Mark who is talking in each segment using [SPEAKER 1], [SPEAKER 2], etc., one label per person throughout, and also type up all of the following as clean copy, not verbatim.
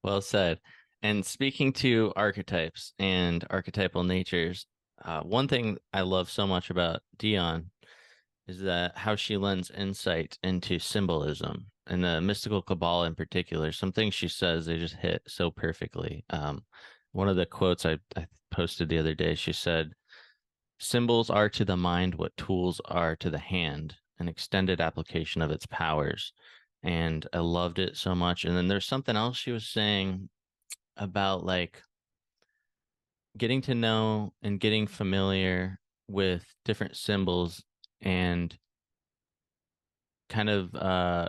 [SPEAKER 1] Well said. And speaking to archetypes and archetypal natures, one thing I love so much about Dion is that how she lends insight into symbolism and the mystical Kabbalah in particular. Some things she says, they just hit so perfectly. One of the quotes I posted the other day, she said, "Symbols are to the mind what tools are to the hand, an extended application of its powers." And I loved it so much. And then there's something else she was saying about like getting to know and getting familiar with different symbols and kind of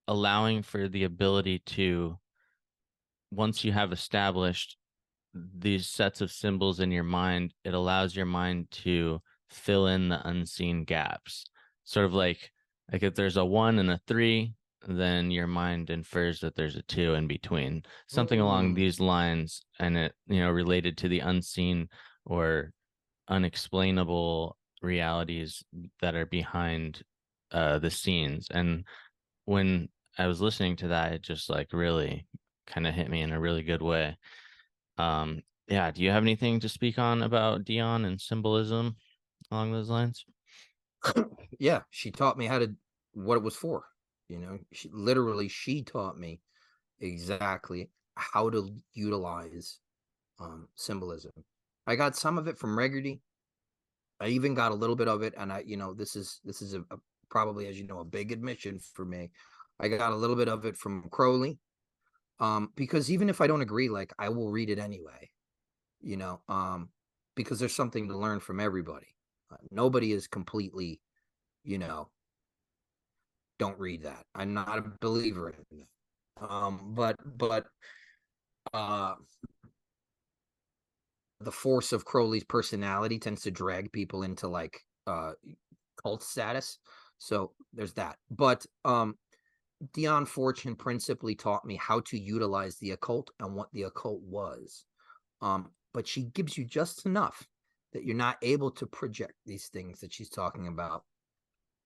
[SPEAKER 1] allowing for the ability to, once you have established these sets of symbols in your mind, it allows your mind to fill in the unseen gaps. Sort of like if there's a 1 and a 3, then your mind infers that there's a 2 in between. Something along these lines, and it, related to the unseen or unexplainable realities that are behind the scenes. And when I was listening to that, it just like really kind of hit me in a really good way. Yeah, do you have anything to speak on about Dion and symbolism along those lines?
[SPEAKER 2] Yeah, she taught me what it was for. She taught me exactly how to utilize symbolism. I got some of it from Regardy. I even got a little bit of it, and this is probably, as you know, a big admission for me. I got a little bit of it from Crowley, because even if I don't agree, like, I will read it anyway, you know, because there's something to learn from everybody. Nobody is completely, you know, don't read that. I'm not a believer in that. But uh, the force of Crowley's personality tends to drag people into like cult status. So there's that. But Dion Fortune principally taught me how to utilize the occult and what the occult was. But she gives you just enough that you're not able to project these things that she's talking about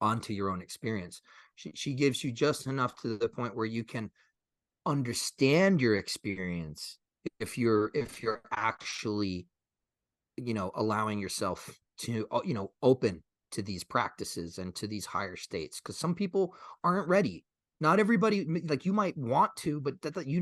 [SPEAKER 2] onto your own experience. She gives you just enough to the point where you can understand your experience if you're actually, allowing yourself to, open to these practices and to these higher states, because some people aren't ready. Not everybody, like, you might want to, but that you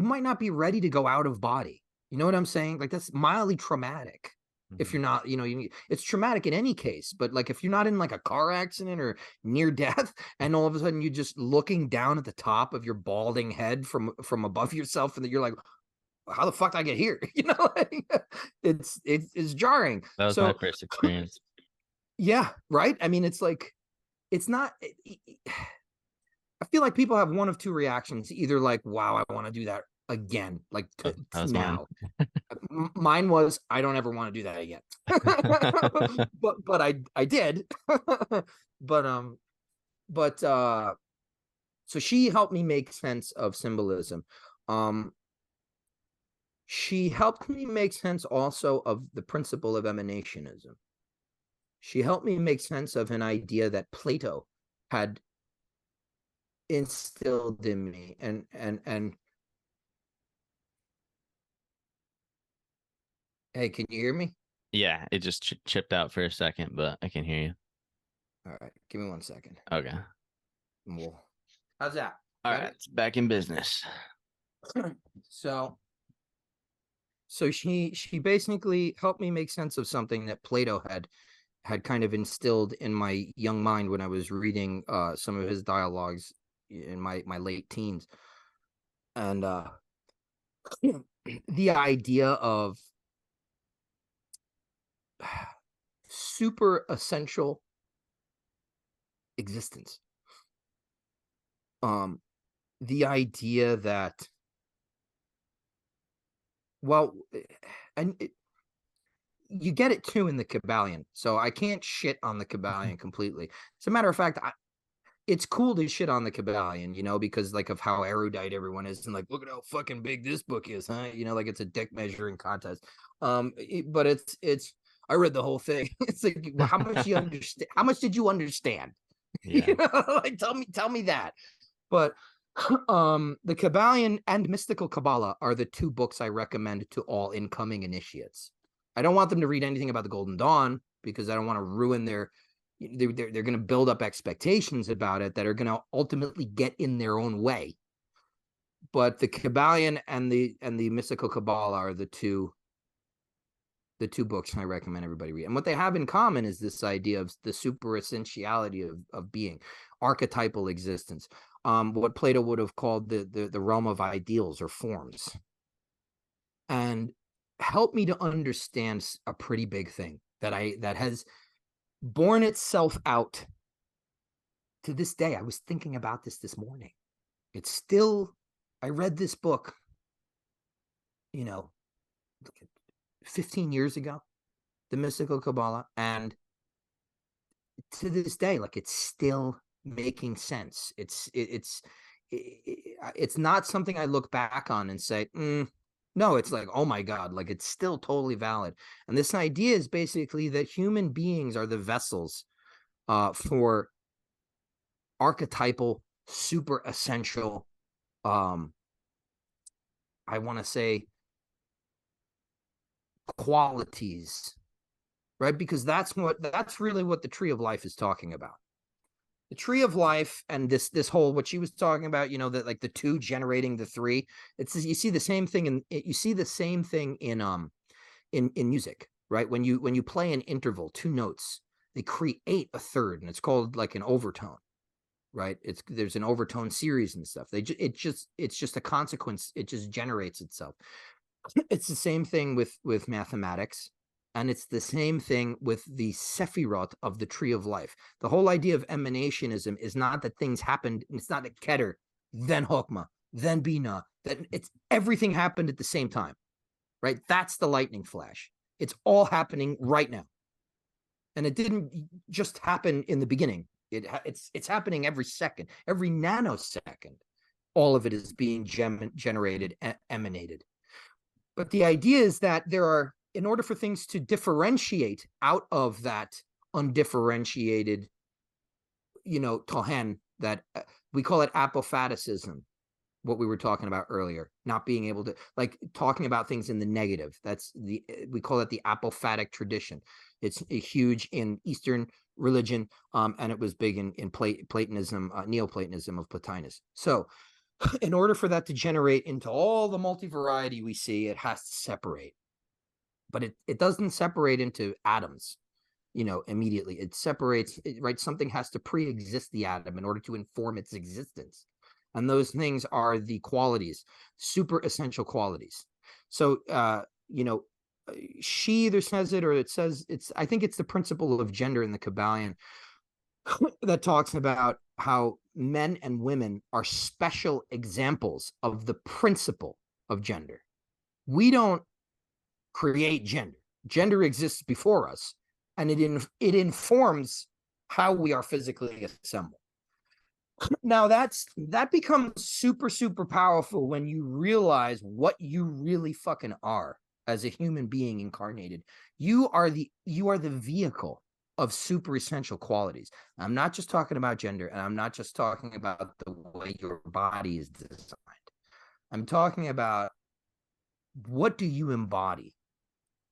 [SPEAKER 2] might not be ready to go out of body. You know what I'm saying? Like, that's mildly traumatic. If you're not, it's traumatic in any case, but like if you're not in like a car accident or near death, and all of a sudden you're just looking down at the top of your balding head from above yourself, and that you're like, how the fuck did I get here? Like, it's jarring.
[SPEAKER 1] That was my
[SPEAKER 2] So
[SPEAKER 1] first experience.
[SPEAKER 2] yeah, right. I mean, it's like, it's not. I feel like people have one of two reactions: either like, wow, I want to do that again, like
[SPEAKER 1] That was mine.
[SPEAKER 2] now. Mine was, I don't ever want to do that again. but I did. but but so she helped me make sense of symbolism. She helped me make sense also of the principle of emanationism. She helped me make sense of an idea that Plato had instilled in me, and hey, can you hear me?
[SPEAKER 1] Yeah, it just chipped out for a second, but I can hear you.
[SPEAKER 2] All right, give me 1 second.
[SPEAKER 1] Okay.
[SPEAKER 2] Well, how's that?
[SPEAKER 1] All
[SPEAKER 2] Got
[SPEAKER 1] right,
[SPEAKER 2] it?
[SPEAKER 1] it's back in business.
[SPEAKER 2] So she basically helped me make sense of something that Plato had kind of instilled in my young mind when I was reading some of his dialogues in my late teens. And the idea of super essential existence. The idea that, well, and you get it too in the Kybalion, so I can't shit on the Kybalion completely. As a matter of fact, it's cool to shit on the Kybalion, because like of how erudite everyone is, and like, look at how fucking big this book is, huh? Like it's a dick measuring contest. But it's I read the whole thing. It's like, well, how much you understand? How much did you understand?
[SPEAKER 1] Yeah.
[SPEAKER 2] Like, tell me that. But The Kybalion and Mystical Qabalah are the two books I recommend to all incoming initiates. I don't want them to read anything about the Golden Dawn because I don't want to ruin their. They're going to build up expectations about it that are going to ultimately get in their own way. But the Kybalion and the Mystical Qabalah are the two books I recommend everybody read. And what they have in common is this idea of the superessentiality of being, archetypal existence, what Plato would have called the realm of ideals or forms, and help me to understand a pretty big thing that has borne itself out to this day. I was thinking about this morning. It's still, I read this book, 15 years ago, the Mystical Qabalah, and to this day, like, it's still making sense. It's not something I look back on and say, no, it's like, oh my God, like, it's still totally valid. And this idea is basically that human beings are the vessels for archetypal, super essential, I want to say, qualities, right? Because that's really what the tree of life is talking about. The tree of life and this whole, what she was talking about, that like the two generating the three. You see the same thing in music, right? When you play an interval, two notes, they create a third, and it's called like an overtone, right? There's an overtone series and stuff. It's just a consequence. It just generates itself. It's the same thing with mathematics, and it's the same thing with the Sephiroth of the tree of life. The whole idea of emanationism is not that things happened. It's not that Keter, then Hokmah, then Binah. That it's everything happened at the same time, right? That's the lightning flash. It's all happening right now, and it didn't just happen in the beginning. It's happening every second, every nanosecond. All of it is being generated, emanated. But the idea is that in order for things to differentiate out of that undifferentiated, tohen, that we call it apophaticism, what we were talking about earlier, not being able to, like, talking about things in the negative. We call it the apophatic tradition. It's huge in Eastern religion, and it was big in Platonism, Neoplatonism of Plotinus. So in order for that to generate into all the multivariety we see, it has to separate. But it doesn't separate into atoms, immediately. It separates, right? Something has to pre-exist the atom in order to inform its existence. And those things are the qualities, super essential qualities. So, she either says it, or it says, I think it's the principle of gender in the Kybalion that talks about how men and women are special examples of the principle of gender. We don't create gender. Gender exists before us, and it informs how we are physically assembled. Now that becomes super, super powerful when you realize what you really fucking are as a human being incarnated. You are the vehicle of super essential qualities. I'm not just talking about gender, and I'm not just talking about the way your body is designed. I'm talking about, what do you embody?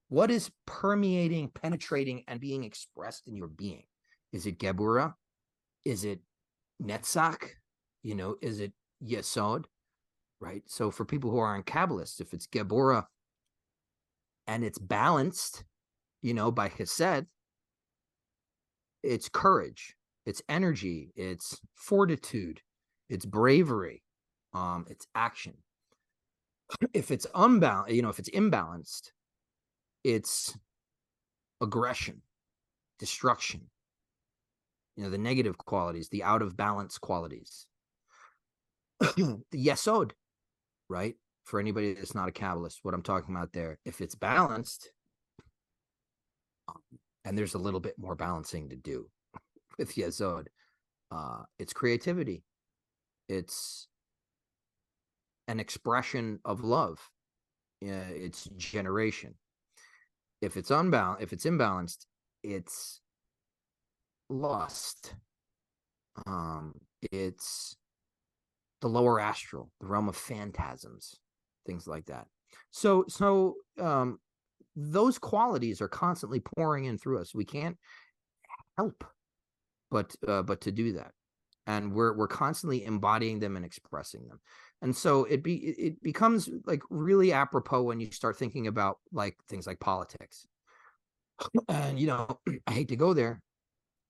[SPEAKER 2] What is permeating, penetrating, and being expressed in your being? Is it Geburah? Is it Netzach? Is it Yesod? Right? So for people who aren't Kabbalists, if it's Geburah and it's balanced, by Hesed, it's courage, it's energy, it's fortitude, it's bravery, it's action. If it's unbalanced, if it's imbalanced, it's aggression, destruction, the negative qualities, the out of balance qualities. The Yesod, right? For anybody that's not a Kabbalist, what I'm talking about there, if it's balanced, and there's a little bit more balancing to do with Yesod, it's creativity. It's an expression of love. It's generation. If it's imbalanced, it's lust. It's the lower astral, the realm of phantasms, things like that. So those qualities are constantly pouring in through us. We can't help but to do that, and we're constantly embodying them and expressing them. And so it becomes like really apropos when you start thinking about like things like politics. And I hate to go there,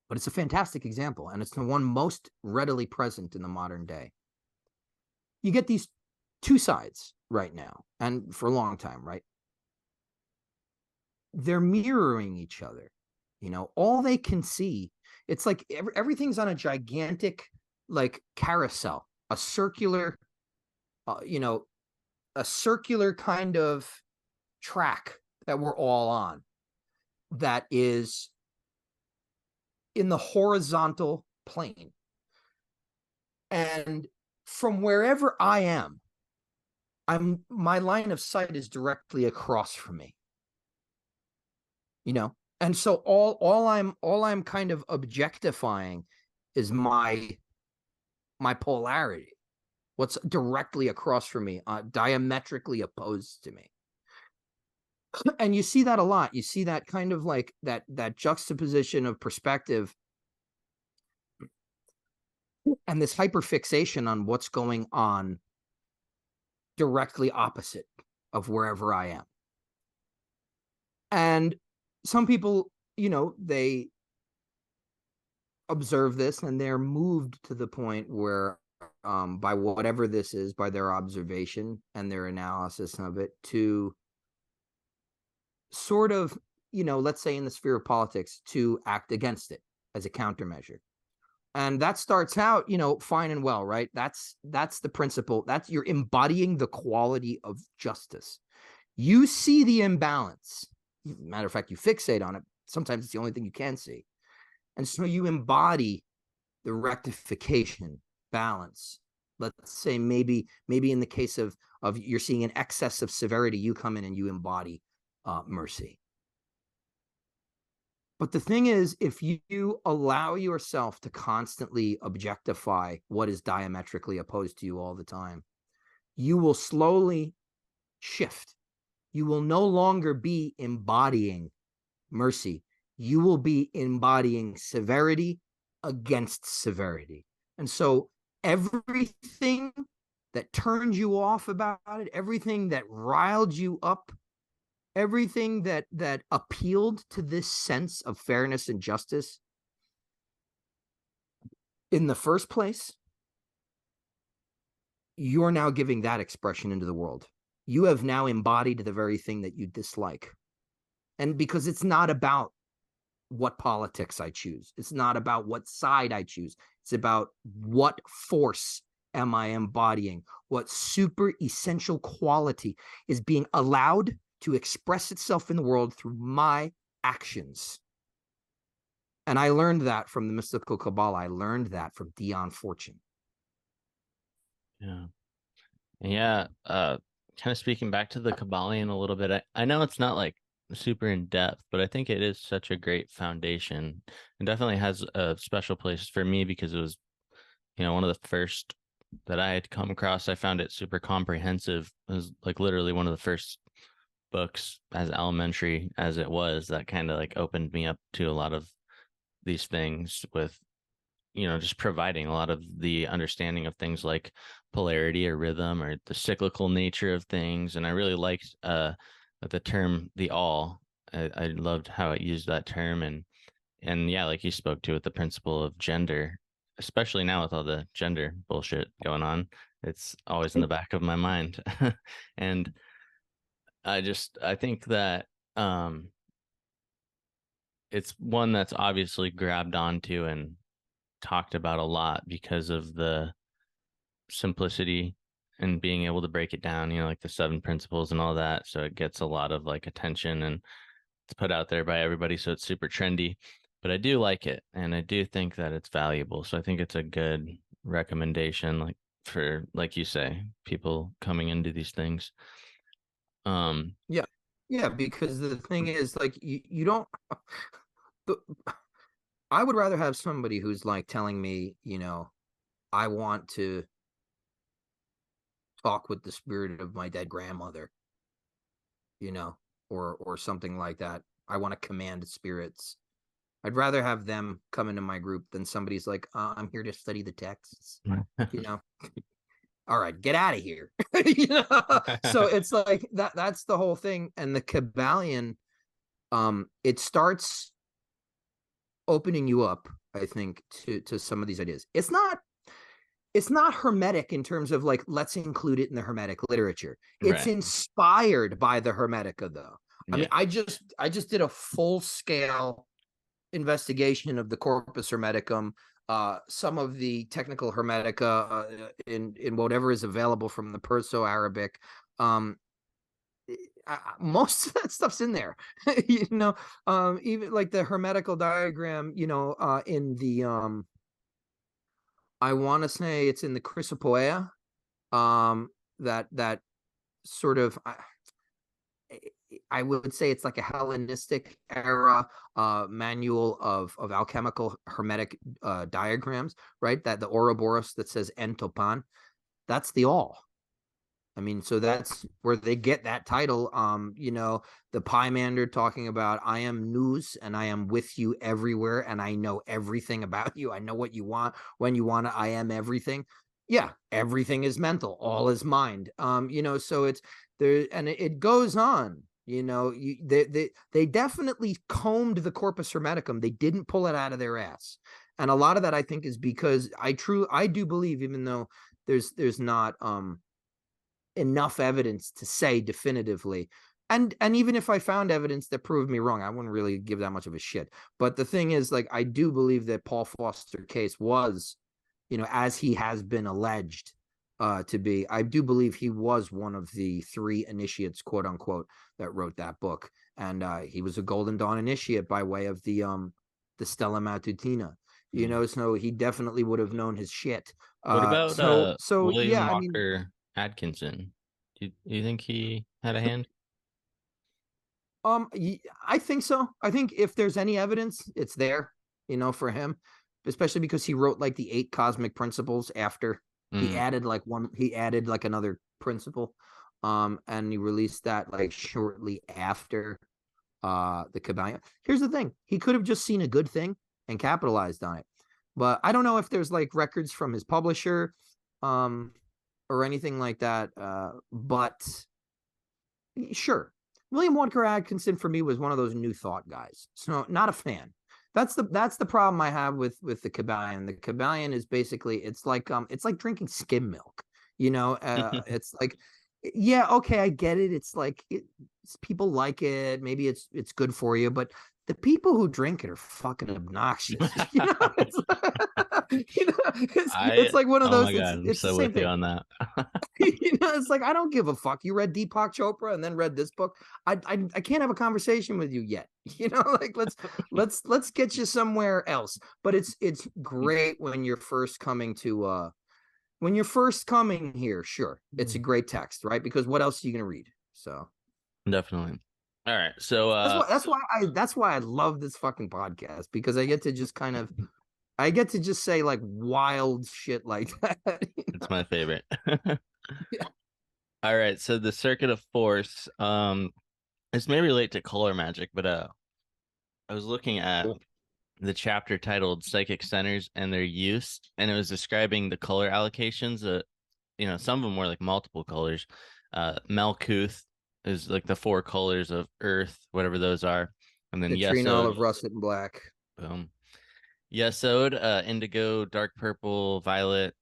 [SPEAKER 2] but it's a fantastic example, and it's the one most readily present in the modern day. You get these two sides right now, and for a long time, right? They're mirroring each other. All they can see, it's like everything's on a gigantic like carousel, a circular a circular kind of track that we're all on, that is in the horizontal plane. And from wherever I am, my line of sight is directly across from me. And so all I'm kind of objectifying is my polarity, what's directly across from me, diametrically opposed to me. And you see that a lot. You see that kind of like that juxtaposition of perspective and this hyperfixation on what's going on directly opposite of wherever I am. And some people, they observe this and they're moved to the point where, by whatever this is, by their observation and their analysis of it, to sort of, let's say in the sphere of politics, to act against it as a countermeasure. And that starts out, fine and well, right? That's the principle. That's, you're embodying the quality of justice. You see the imbalance. Matter of fact, you fixate on it. Sometimes it's the only thing you can see. And so you embody the rectification, balance. Let's say maybe in the case of you're seeing an excess of severity, you come in and you embody mercy. But the thing is, if you allow yourself to constantly objectify what is diametrically opposed to you all the time, you will slowly shift. You will no longer be embodying mercy. You will be embodying severity against severity. And so everything that turned you off about it, everything that riled you up, everything that appealed to this sense of fairness and justice in the first place, you're now giving that expression into the world. You have now embodied the very thing that you dislike. And because it's not about what politics I choose, it's not about what side I choose, it's about what force am I embodying, what super essential quality is being allowed to express itself in the world through my actions. And I learned that from the Mystical Qabalah. I learned that from Dion Fortune.
[SPEAKER 1] Yeah. Kind of speaking back to the Kybalion a little bit, I know it's not like super in depth, but I think it is such a great foundation, and definitely has a special place for me because it was, one of the first that I had come across. I found it super comprehensive. It was like literally one of the first books, as elementary as it was, that kind of like opened me up to a lot of these things, with just providing a lot of the understanding of things like polarity or rhythm or the cyclical nature of things. And I really liked the term the all. I loved how it used that term, and yeah, like you spoke to, with the principle of gender, especially now with all the gender bullshit going on, it's always in the back of my mind. And I think that it's one that's obviously grabbed onto and talked about a lot because of the simplicity and being able to break it down, like the 7 principles and all that. So it gets a lot of like attention and it's put out there by everybody. So it's super trendy, but I do like it. And I do think that it's valuable. So I think it's a good recommendation, like for, like you say, people coming into these things.
[SPEAKER 2] Yeah, because the thing is, like, you don't I would rather have somebody who's like telling me, I want to talk with the spirit of my dead grandmother, you know, or something like that. I want to command spirits. I'd rather have them come into my group than somebody's like, I'm here to study the texts, you know. All right, get out of here. You know, so it's like that's the whole thing. And the Kybalion, it starts opening you up, I think, to some of these ideas. It's not Hermetic in terms of like, let's include it in the Hermetic literature. It's
[SPEAKER 1] Right.
[SPEAKER 2] inspired by the Hermetica, though. I
[SPEAKER 1] Yeah.
[SPEAKER 2] mean, I just did a full scale investigation of the Corpus Hermeticum, some of the technical Hermetica in whatever is available from the Perso-Arabic. Most of that stuff's in there, you know. Even like the Hermetical diagram, you know, in the I want to say it's in the Chrysopoeia. That sort of I would say it's like a Hellenistic era manual of alchemical hermetic diagrams, right? That the Ouroboros that says entopan, that's the all. I mean, so that's where they get that title. You know, the Pymander talking about I am Nous and I am with you everywhere and I know everything about you. I know what you want when you want it. I am everything. Yeah, everything is mental, all is mind. You know, so it's there, and it goes on. You know, they definitely combed the Corpus Hermeticum. They didn't pull it out of their ass, and a lot of that I think is because I do believe, even though there's not enough evidence to say definitively, and even if I found evidence that proved me wrong, I wouldn't really give that much of a shit. But the thing is, like, I do believe that Paul Foster Case was, you know, as he has been alleged to be, I do believe he was one of the 3 initiates, quote unquote, that wrote that book. And he was a Golden Dawn initiate by way of the Stella Matutina, you know, so he definitely would have known his shit.
[SPEAKER 1] What about
[SPEAKER 2] So
[SPEAKER 1] William
[SPEAKER 2] yeah, I mean,
[SPEAKER 1] Walker Atkinson? Do you think he had a hand?
[SPEAKER 2] I think so. I think if there's any evidence, it's there, you know, for him, especially because he wrote like the 8 cosmic principles after
[SPEAKER 1] Mm.
[SPEAKER 2] he added like another principle. And he released that like shortly after the Kybalion. Here's the thing. He could have just seen a good thing and capitalized on it. But I don't know if there's like records from his publisher um or anything like that. But sure. William Walker Atkinson for me was one of those new thought guys. So not a fan. That's the problem I have with the Kybalion. The Kybalion is basically it's like drinking skim milk. You know, it's like yeah, okay, I get it. It's like people like it. Maybe it's good for you, but the people who drink it are fucking obnoxious. You know, you know,
[SPEAKER 1] I
[SPEAKER 2] it's like one of
[SPEAKER 1] Oh
[SPEAKER 2] those.
[SPEAKER 1] my God, I'm
[SPEAKER 2] It's the
[SPEAKER 1] so
[SPEAKER 2] same
[SPEAKER 1] with you
[SPEAKER 2] thing.
[SPEAKER 1] on that.
[SPEAKER 2] You know, it's like I don't give a fuck. You read Deepak Chopra and then read this book. I can't have a conversation with you yet. You know, like let's get you somewhere else. But it's great when you're first coming here. Sure, it's a great text, right? Because what else are you gonna read? So
[SPEAKER 1] Definitely. All right. So
[SPEAKER 2] that's why I love this fucking podcast, because I get to just I get to just say like wild shit like that. You
[SPEAKER 1] it's
[SPEAKER 2] know?
[SPEAKER 1] my favorite.
[SPEAKER 2] Yeah.
[SPEAKER 1] All right. So the circuit of force, this may relate to color magic, but I was looking at
[SPEAKER 2] Cool.
[SPEAKER 1] the chapter titled Psychic Centers and Their Use, and it was describing the color allocations. Some of them were like multiple colors. Malkuth is like the 4 colors of Earth, whatever those are. And then
[SPEAKER 2] The Trinal
[SPEAKER 1] Yesod,
[SPEAKER 2] of Russet and Black.
[SPEAKER 1] boom. Yesod, indigo, dark purple, violet.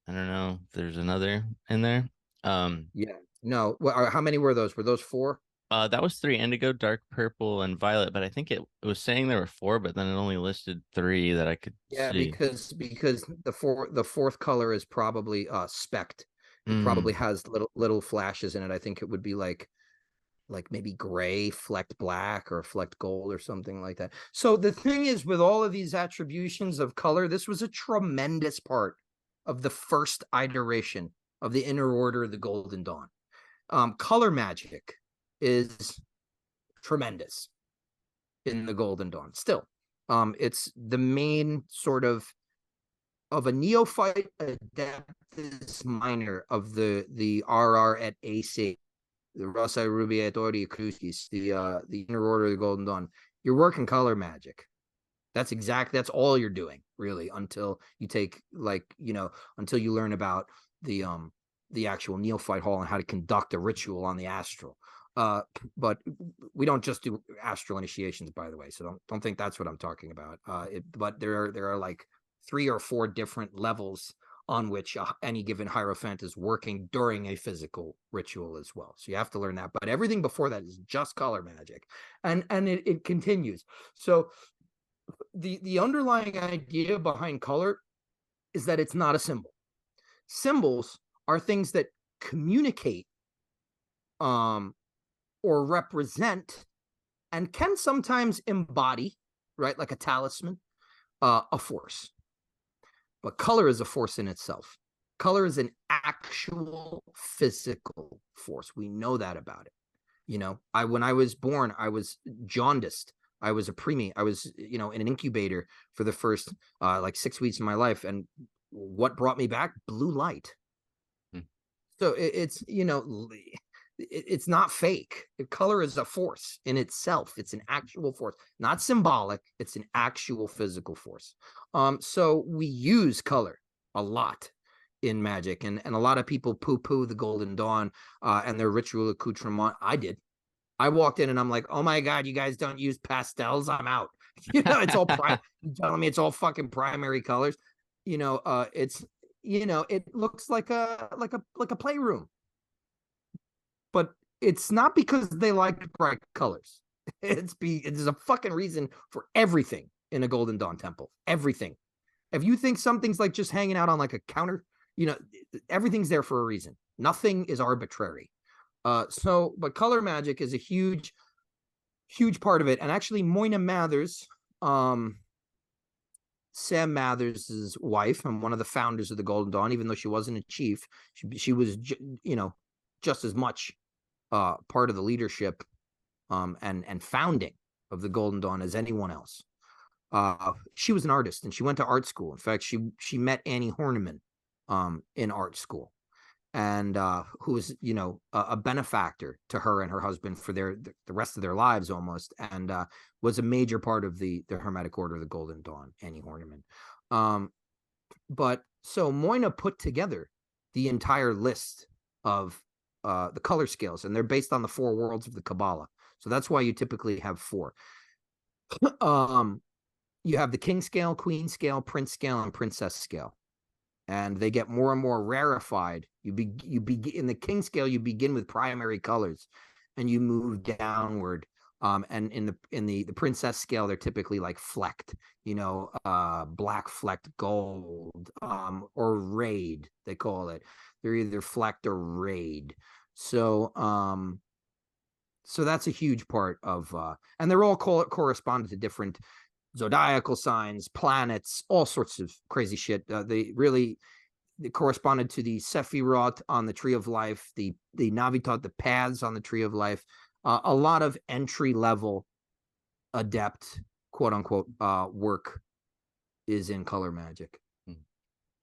[SPEAKER 1] I don't know if there's another in there. Um,
[SPEAKER 2] Yeah. No. How many were those? Were those 4?
[SPEAKER 1] that was 3: indigo, dark purple, and violet. But I think it was saying there were 4, but then it only listed 3 that I could
[SPEAKER 2] Yeah,
[SPEAKER 1] see.
[SPEAKER 2] because the fourth color is probably specked. It probably
[SPEAKER 1] Mm.
[SPEAKER 2] has little flashes in it. I think it would be like maybe gray, flecked black, or flecked gold or something like that. So the thing is, with all of these attributions of color, this was a tremendous part of the first iteration of the Inner Order of the Golden Dawn. Color magic is tremendous in the Golden Dawn. Still, it's the main sort of a neophyte, adept, this minor of the RR et AC, the Rosai Ruby et Ordi Crucis, the Inner Order of the Golden Dawn, you're working color magic. That's all you're doing, really, until you take, like, until you learn about the actual neophyte hall and how to conduct a ritual on the astral. But we don't just do astral initiations, by the way, so don't think that's what I'm talking about. But there are like 3 or 4 different levels on which any given hierophant is working during a physical ritual as well. So you have to learn that. But everything before that is just color magic, and it continues. So the underlying idea behind color is that it's not a symbol. Symbols are things that communicate or represent and can sometimes embody, right, like a talisman, a force. But color is a force in itself. Color is an actual physical force. We know that about it. When I was born, I was jaundiced. I was a preemie. I was, in an incubator for the first like 6 weeks of my life. And what brought me back? Blue light. So it's not fake. Color is a force in itself. It's an actual force, not symbolic. It's an actual physical force. So we use color a lot in magic, and a lot of people poo-poo the Golden Dawn and their ritual accoutrement. I did. I walked in and I'm like, oh my God, you guys don't use pastels? I'm out. It's all you're telling me it's all fucking primary colors. It's it looks like a playroom. But it's not because they like bright colors. There's a fucking reason for everything in a Golden Dawn temple. Everything. If you think something's like just hanging out on like a counter, everything's there for a reason. Nothing is arbitrary. But color magic is a huge part of it. And actually, Moina Mathers, Sam Mathers' wife, and one of the founders of the Golden Dawn, even though she wasn't a chief, she was, just as much part of the leadership and founding of the Golden Dawn as anyone else. She was an artist, and she went to art school. In fact, she met Annie Horniman in art school, and who was a benefactor to her and her husband for the rest of their lives almost, and was a major part of the Hermetic Order of the Golden Dawn, Annie Horniman. But so Moina put together the entire list of the color scales, and they're based on the 4 worlds of the Qabalah. So that's why you typically have 4. You have the king scale, queen scale, prince scale, and princess scale, and they get more and more rarefied. You begin in the king scale. You begin with primary colors, and you move downward. And in the princess scale, they're typically like flecked, black flecked gold, or rayed, they call it. They're either flecked or rayed. So that's a huge part of, and they're all corresponded to different zodiacal signs, planets, all sorts of crazy shit. They corresponded to the Sephiroth on the Tree of Life, the Navitat, the paths on the Tree of Life. A lot of entry level adept, quote unquote, work is in color magic.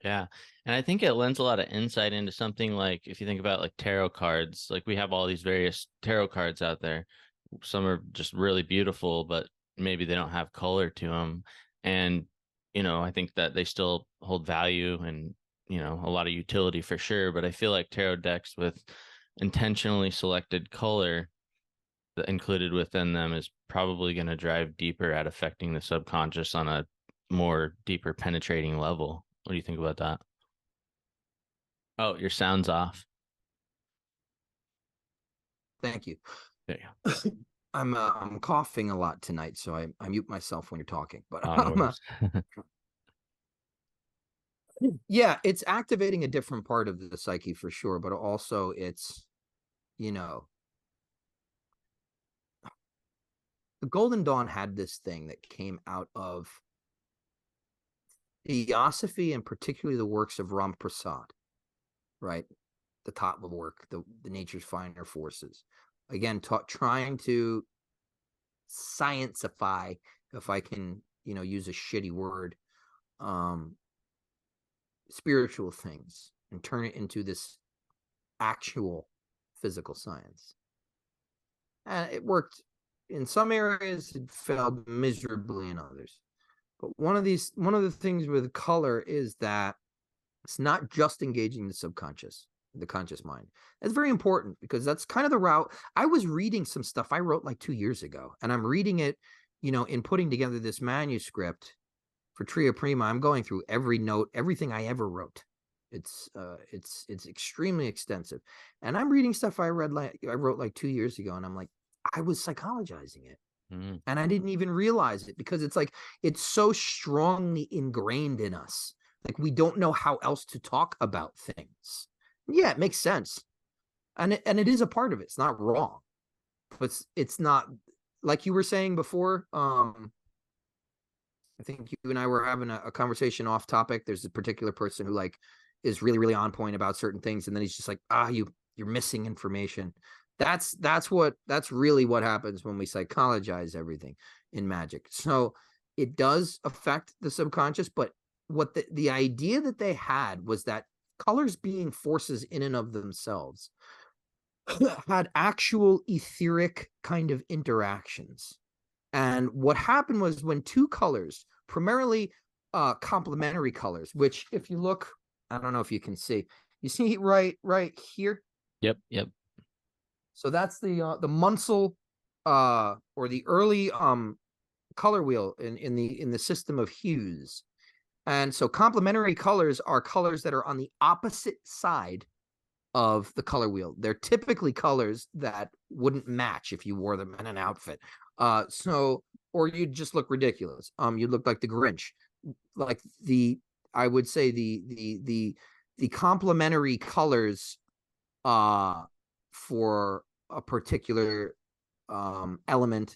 [SPEAKER 1] Yeah. And I think it lends a lot of insight into something like, if you think about like tarot cards, like we have all these various tarot cards out there. Some are just really beautiful, but maybe they don't have color to them. And, I think that they still hold value and, a lot of utility for sure. But I feel like tarot decks with intentionally selected color included within them is probably going to drive deeper at affecting the subconscious on a more deeper penetrating level. What do you think about that? Oh, your sound's off.
[SPEAKER 2] Thank you.
[SPEAKER 1] There you go.
[SPEAKER 2] I'm coughing a lot tonight, so I mute myself when you're talking. But
[SPEAKER 1] Oh, no
[SPEAKER 2] yeah, it's activating a different part of the psyche for sure, but also it's, the Golden Dawn had this thing that came out of Theosophy, and particularly the works of Ram Prasad, right? The top of work, the nature's finer forces. Again, trying to scienceify, if I can, use a shitty word, spiritual things. and turn it into this actual physical science. And it worked in some areas, it failed miserably in others. But one of the things with color is that it's not just engaging the subconscious, the conscious mind. That's very important because that's kind of the route. I was reading some stuff I wrote like 2 years ago, and I'm reading it, in putting together this manuscript for Tria Prima. I'm going through every note, everything I ever wrote. It's extremely extensive, and I'm reading stuff I wrote like 2 years ago, and I'm like, I was psychologizing it. And I didn't even realize it because it's so strongly ingrained in us. Like we don't know how else to talk about things. Yeah, it makes sense. And it is a part of it. It's not wrong. But it's not, like you were saying before. I think you and I were having a conversation off topic. There's a particular person who like is really, really on point about certain things, and then he's just like, you're missing information. That's really what happens when we psychologize everything in magic. So it does affect the subconscious, but what the idea that they had was that colors being forces in and of themselves had actual etheric kind of interactions. And what happened was when two colors, primarily complementary colors, which if you look, I don't know if you can see, you see right here.
[SPEAKER 1] Yep.
[SPEAKER 2] So that's the Munsell or the early color wheel in the system of hues. And so complementary colors are colors that are on the opposite side of the color wheel. They're typically colors that wouldn't match if you wore them in an outfit. Or you'd just look ridiculous. You'd look like the Grinch. Like I would say the complementary colors for a particular element,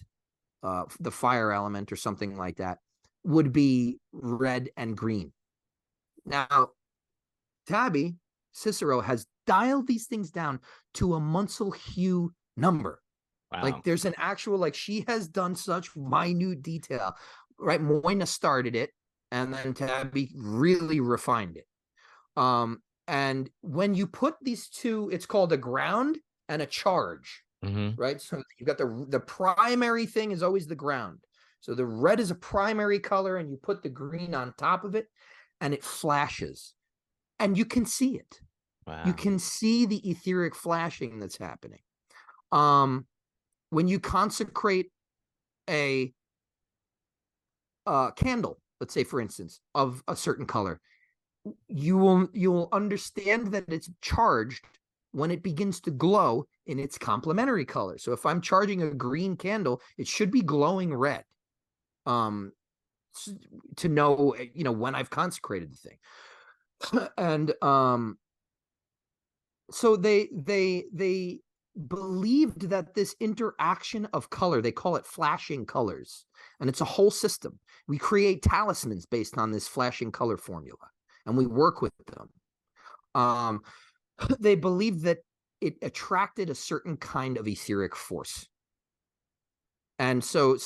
[SPEAKER 2] the fire element or something like that, would be red and green. Now, Tabby Cicero has dialed these things down to a Munsell hue number.
[SPEAKER 1] Wow.
[SPEAKER 2] Like there's an actual, like she has done such minute detail, right? Moina started it, and then Tabby really refined it. And when you put these two, it's called a ground and a charge, right? So you got the primary thing is always the ground. So the red is a primary color, and you put the green on top of it, and it flashes, and you can see it.
[SPEAKER 1] Wow.
[SPEAKER 2] You can see the etheric flashing that's happening. When you consecrate a candle, let's say, for instance, of a certain color, you'll understand that it's charged when it begins to glow in its complementary color. So if I'm charging a green candle, it should be glowing red. To know, when I've consecrated the thing. And so they believed that this interaction of color, they call it flashing colors, and it's a whole system. We create talismans based on this flashing color formula, and we work with them. They believed that it attracted a certain kind of etheric force. And so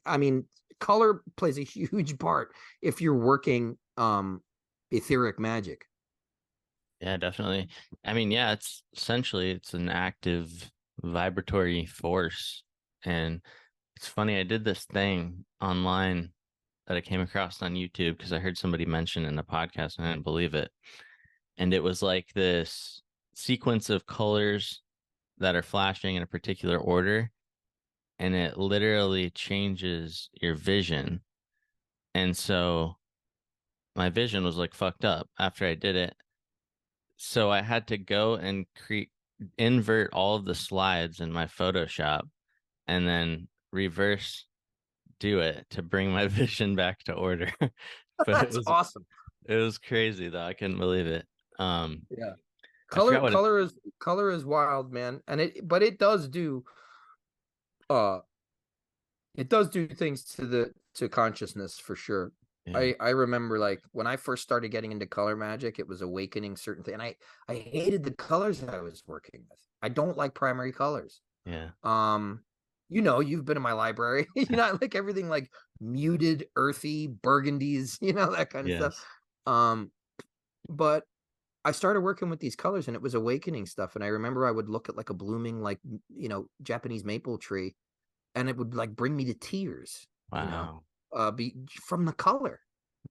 [SPEAKER 2] I mean, color plays a huge part if you're working etheric magic.
[SPEAKER 1] Yeah, definitely. I mean, yeah, it's an active vibratory force. And it's funny, I did this thing online that I came across on YouTube because I heard somebody mention in a podcast and I didn't believe it. And it was like this sequence of colors that are flashing in a particular order, and it literally changes your vision. And so my vision was like fucked up after I did it. So I had to go and invert all of the slides in my Photoshop and then reverse do it to bring my vision back to order. But
[SPEAKER 2] That's awesome.
[SPEAKER 1] It was crazy though. I couldn't believe it.
[SPEAKER 2] Yeah. Color is wild, man. And it does do things to consciousness for sure. Yeah. I remember like when I first started getting into color magic, it was awakening certain things. And I hated the colors that I was working with. I don't like primary colors.
[SPEAKER 1] Yeah.
[SPEAKER 2] You've been in my library. I like everything like muted, earthy, burgundies, that kind of stuff. But I started working with these colors, and it was awakening stuff. And I remember I would look at like a blooming, like, Japanese maple tree, and it would like bring me to tears,
[SPEAKER 1] Wow.
[SPEAKER 2] be from the color.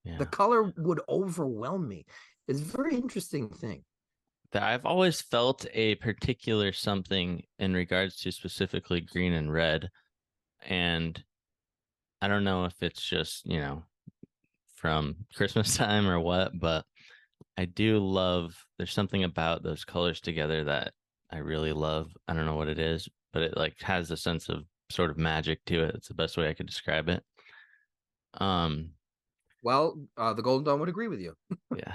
[SPEAKER 2] The
[SPEAKER 1] Yeah.
[SPEAKER 2] color would overwhelm me. It's a very interesting thing.
[SPEAKER 1] That I've always felt a particular something in regards to specifically green and red. And I don't know if it's just, from Christmas time or what, but I do love, there's something about those colors together that I really love. I don't know what it is, but it like has a sense of sort of magic to it. It's the best way I could describe it. Um,
[SPEAKER 2] Well, the Golden Dawn would agree with you.
[SPEAKER 1] yeah.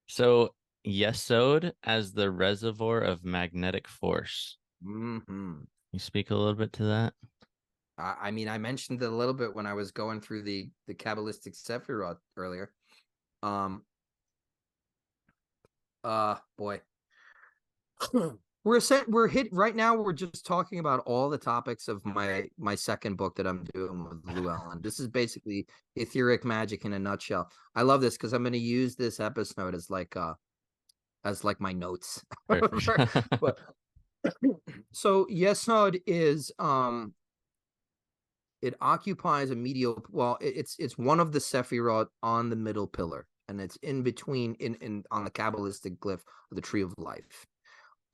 [SPEAKER 1] So Yesod as the reservoir of magnetic force.
[SPEAKER 2] Hmm.
[SPEAKER 1] You speak a little bit to that?
[SPEAKER 2] I mean, I mentioned it a little bit when I was going through the Kabbalistic Sephiroth earlier. Boy, we're hit right now. We're just talking about all the topics of my second book that I'm doing with Llewellyn. This is basically etheric magic in a nutshell. I love this because I'm going to use this episode as like my notes.
[SPEAKER 1] Perfect.
[SPEAKER 2] But so Yesod is it occupies a medial, well, it's one of the Sephiroth on the middle pillar, and it's in between in on the Kabbalistic glyph of the Tree of Life.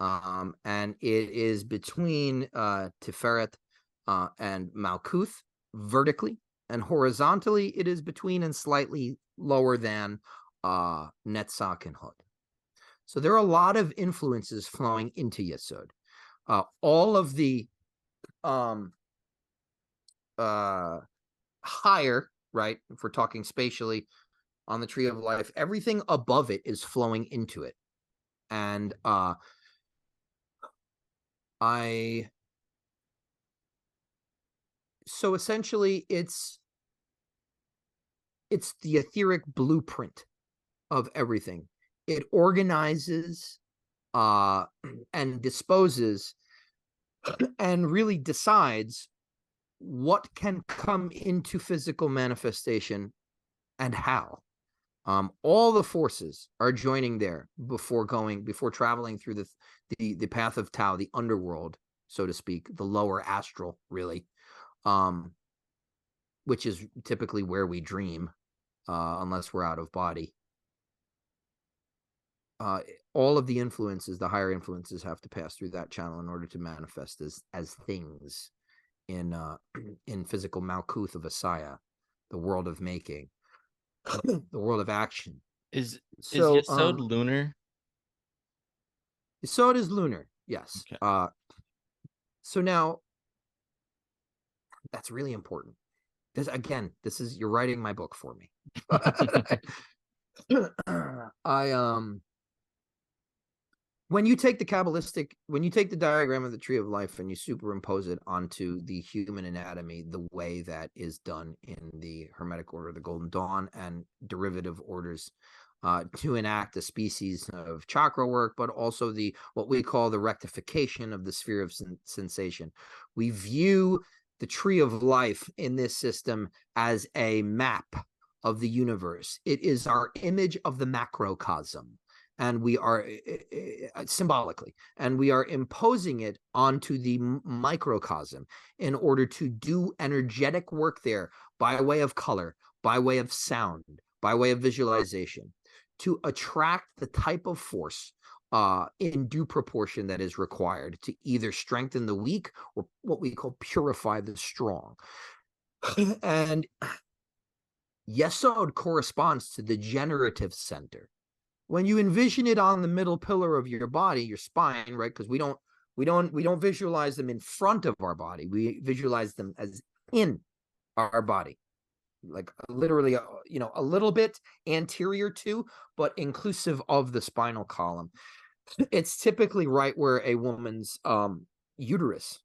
[SPEAKER 2] And it is between Tiferet and Malkuth vertically, and horizontally it is between and slightly lower than Netzach and Hod. So there are a lot of influences flowing into Yesod. All of the higher, right? If we're talking spatially on the Tree of Life, everything above it is flowing into it. And so essentially it's the etheric blueprint of everything. It organizes and disposes and really decides what can come into physical manifestation and how. All the forces are joining there before traveling through the path of Tao, the underworld, so to speak, the lower astral, really, which is typically where we dream, unless we're out of body. All of the influences, the higher influences, have to pass through that channel in order to manifest as things in physical Malkuth of Asaya, the world of making, the world of action.
[SPEAKER 1] Is
[SPEAKER 2] So
[SPEAKER 1] Yesod lunar?
[SPEAKER 2] so it is lunar, yes.
[SPEAKER 1] Okay.
[SPEAKER 2] So now that's really important. This is, you're writing my book for me. I when you take the diagram of the Tree of Life and you superimpose it onto the human anatomy, the way that is done in the Hermetic order, the Golden Dawn, and derivative orders, to enact a species of chakra work, but also what we call the rectification of the sphere of sensation. We view the Tree of Life in this system as a map of the universe. It is our image of the macrocosm, and we are symbolically, and we are imposing it onto the microcosm in order to do energetic work there by way of color, by way of sound, by way of visualization, to attract the type of force in due proportion that is required to either strengthen the weak or what we call purify the strong. And Yesod corresponds to the generative center. When you envision it on the middle pillar of your body, your spine, right? Because we don't visualize them in front of our body. We visualize them as in our body, like literally, a little bit anterior to, but inclusive of the spinal column. It's typically right where a woman's uterus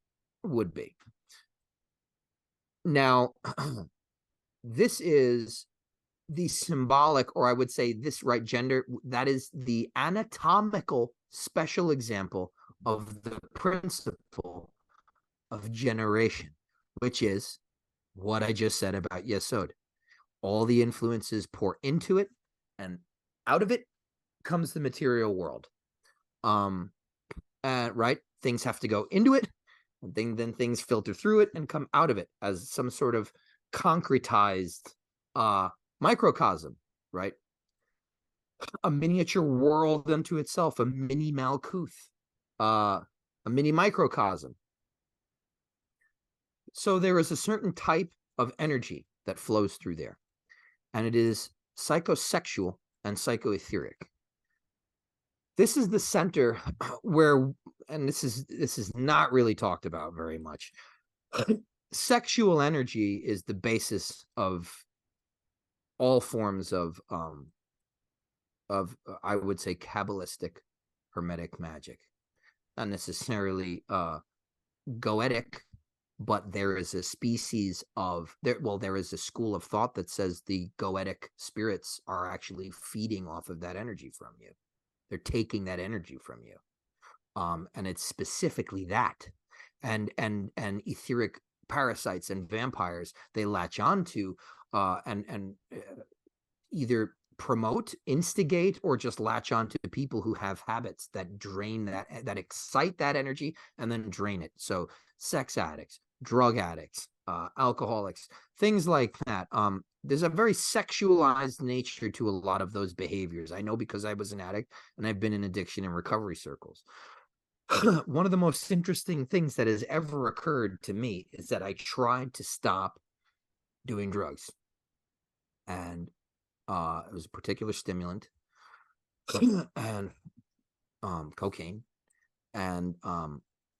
[SPEAKER 2] would be. Now, this is the symbolic, or I would say this right gender, that is the anatomical special example of the principle of generation, which is what I just said about Yesod. All the influences pour into it, and out of it comes the material world. Right, things have to go into it, and then things filter through it and come out of it as some sort of concretized microcosm, right? A miniature world unto itself, a mini Malkuth, a mini microcosm. So there is a certain type of energy that flows through there, and it is psychosexual and psychoetheric. This is the center where, and this is not really talked about very much. Sexual energy is the basis of all forms of I would say Kabbalistic Hermetic magic. Not necessarily goetic, but there is a species of there is a school of thought that says the goetic spirits are actually feeding off of that energy from you. They're taking that energy from you. And it's specifically that. And etheric parasites and vampires, they latch onto and either promote, instigate, or just latch onto people who have habits that drain that excite that energy and then drain it. So sex addicts, drug addicts, alcoholics, things like that. There's a very sexualized nature to a lot of those behaviors. I know because I was an addict and I've been in addiction and recovery circles. One of the most interesting things that has ever occurred to me is that I tried to stop doing drugs. And it was a particular stimulant and cocaine. And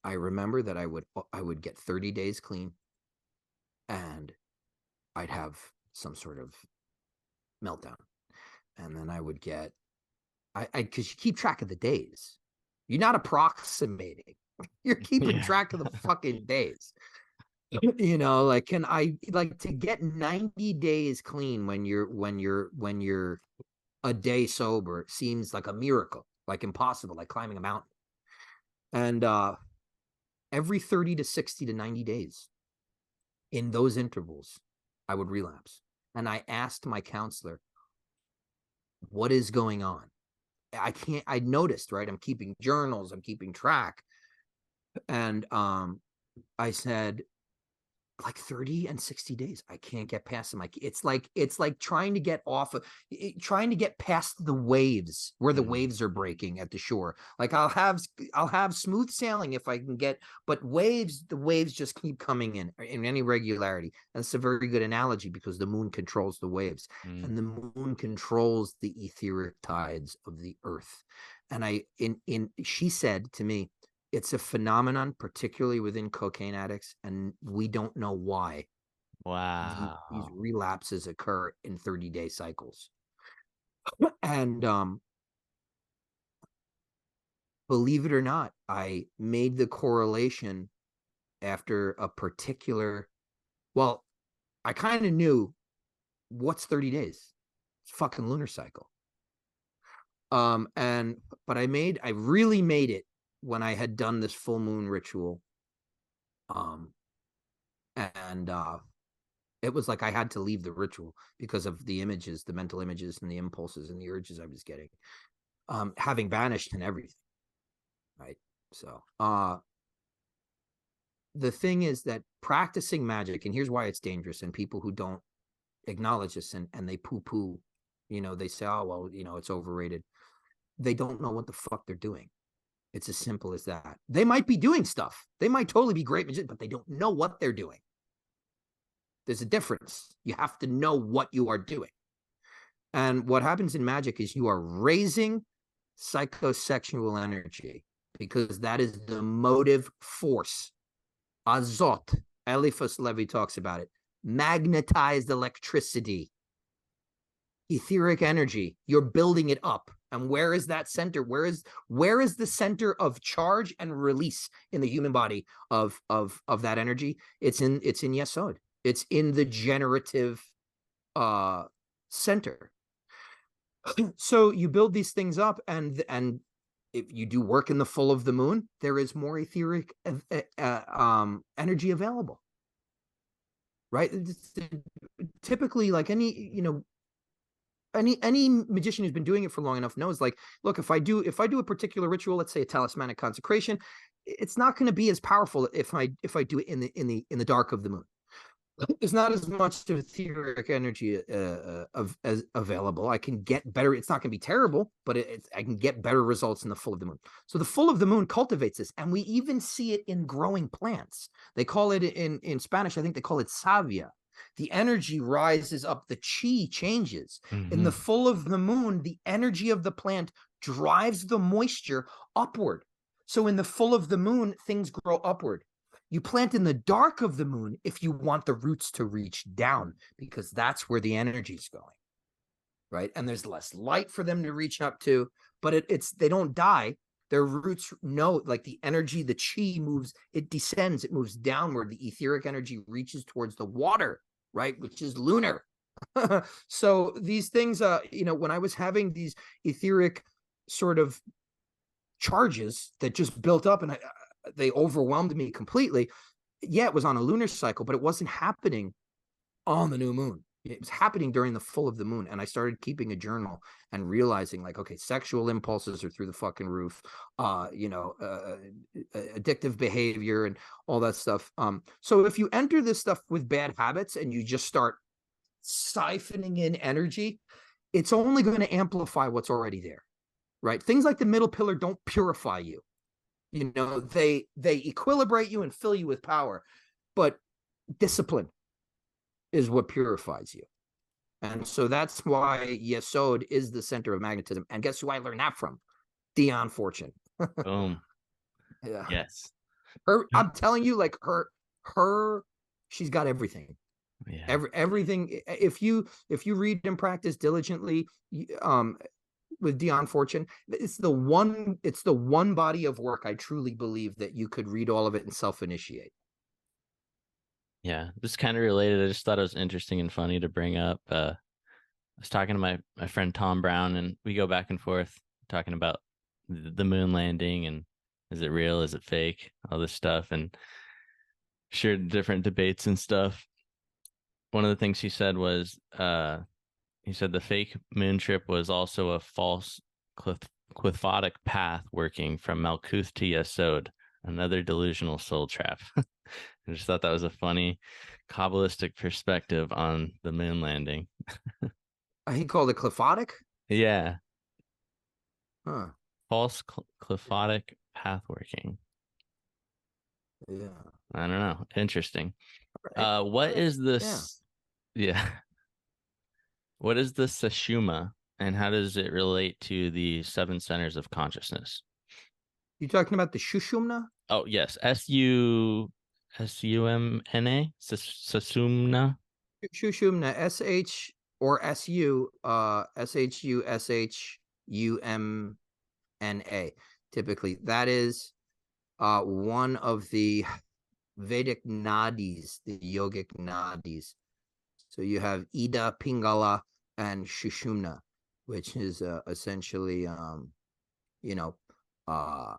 [SPEAKER 2] I remember that I would get 30 days clean and I'd have some sort of meltdown. And then I would get, because you keep track of the days. You're not approximating. You're keeping track of the fucking days. You know, like, can I, like, to get 90 days clean when you're a day sober seems like a miracle, like impossible, like climbing a mountain. And every 30 to 60 to 90 days, in those intervals, I would relapse. And I asked my counselor, what is going on? I noticed, right? I'm keeping journals, I'm keeping track. And I said, like 30 and 60 days, I can't get past them. It's like trying to get trying to get past the waves where the waves are breaking at the shore. Like I'll have smooth sailing if I can get, but the waves just keep coming in any regularity. And it's a very good analogy because the moon controls the waves and the moon controls the etheric tides of the earth. And she said to me, it's a phenomenon, particularly within cocaine addicts, and we don't know why.
[SPEAKER 1] Wow.
[SPEAKER 2] These relapses occur in 30-day cycles. And believe it or not, I made the correlation after a particular, well, I kind of knew what's 30 days. It's fucking lunar cycle. But I really made it when I had done this full moon ritual. It was like I had to leave the ritual because of the images, the mental images and the impulses and the urges I was getting, having vanished and everything. Right. So, the thing is that practicing magic, and here's why it's dangerous, and people who don't acknowledge this and they poo-poo, you know, they say, oh, well, you know, it's overrated. They don't know what the fuck they're doing. It's as simple as that. They might be doing stuff. They might totally be great magicians, but they don't know what they're doing. There's a difference. You have to know what you are doing. And what happens in magic is you are raising psychosexual energy because that is the motive force. Azot, Eliphas Levi talks about it. Magnetized electricity. Etheric energy. You're building it up. And where is that center? Where is the center of charge and release in the human body of that energy? It's in Yesod. It's in the generative center. So you build these things up, and if you do work in the full of the moon, there is more etheric energy available. Right? Typically, like any, you know, any magician who's been doing it for long enough knows, like, look, if I do a particular ritual, let's say a talismanic consecration, it's not going to be as powerful if I do it in the dark of the moon. There's not as much etheric energy as available. I can get better. It's not going to be terrible, but I can get better results in the full of the moon. So the full of the moon cultivates this, and we even see it in growing plants. They call it in Spanish, I think they call it savia. The energy rises up, the chi changes. In the full of the moon, the energy of the plant drives the moisture upward. So in the full of the moon, things grow upward. You plant in the dark of the moon if you want the roots to reach down, because that's where the energy is going, right? And there's less light for them to reach up to, but they don't die. Their roots know, like, the energy, the chi moves, it descends, it moves downward. The etheric energy reaches towards the water, right, which is lunar. So these things, when I was having these etheric sort of charges that just built up, and they overwhelmed me completely. Yeah, it was on a lunar cycle, but it wasn't happening on the new moon. It was happening during the full of the moon. And I started keeping a journal and realizing, like, okay, sexual impulses are through the fucking roof, addictive behavior and all that stuff. So if you enter this stuff with bad habits and you just start siphoning in energy, it's only going to amplify what's already there, right? Things like the middle pillar don't purify you. They equilibrate you and fill you with power, but discipline is what purifies you. And so that's why Yesod is the center of magnetism. And guess who I learned that from? Dion Fortune.
[SPEAKER 1] Boom.
[SPEAKER 2] Yeah.
[SPEAKER 1] Yes.
[SPEAKER 2] I'm telling you, like, she's got everything.
[SPEAKER 1] Yeah.
[SPEAKER 2] Everything. If you read and practice diligently, with Dion Fortune, it's the one body of work I truly believe that you could read all of it and self-initiate.
[SPEAKER 1] Yeah, this is kind of related. I just thought it was interesting and funny to bring up. I was talking to my friend Tom Brown, and we go back and forth talking about the moon landing and is it real, is it fake, all this stuff, and shared different debates and stuff. One of the things he said was, he said the fake moon trip was also a false qliphothic path working from Malkuth to Yesod, another delusional soul trap. I just thought that was a funny Kabbalistic perspective on the moon landing.
[SPEAKER 2] He called it qliphothic?
[SPEAKER 1] Yeah.
[SPEAKER 2] Huh.
[SPEAKER 1] False qliphothic path working.
[SPEAKER 2] Yeah.
[SPEAKER 1] I don't know. Interesting.
[SPEAKER 2] Right.
[SPEAKER 1] What is this? Yeah. What is the Sushumna, and how does it relate to the 7 centers of consciousness?
[SPEAKER 2] You talking about the Sushumna?
[SPEAKER 1] Oh, yes. Susumna? Sushumna?
[SPEAKER 2] Sushumna, SH or SU, SHUSHUMNA. Typically, that is one of the Vedic nadis, the yogic nadis. So you have Ida, Pingala, and Sushumna, which is essentially,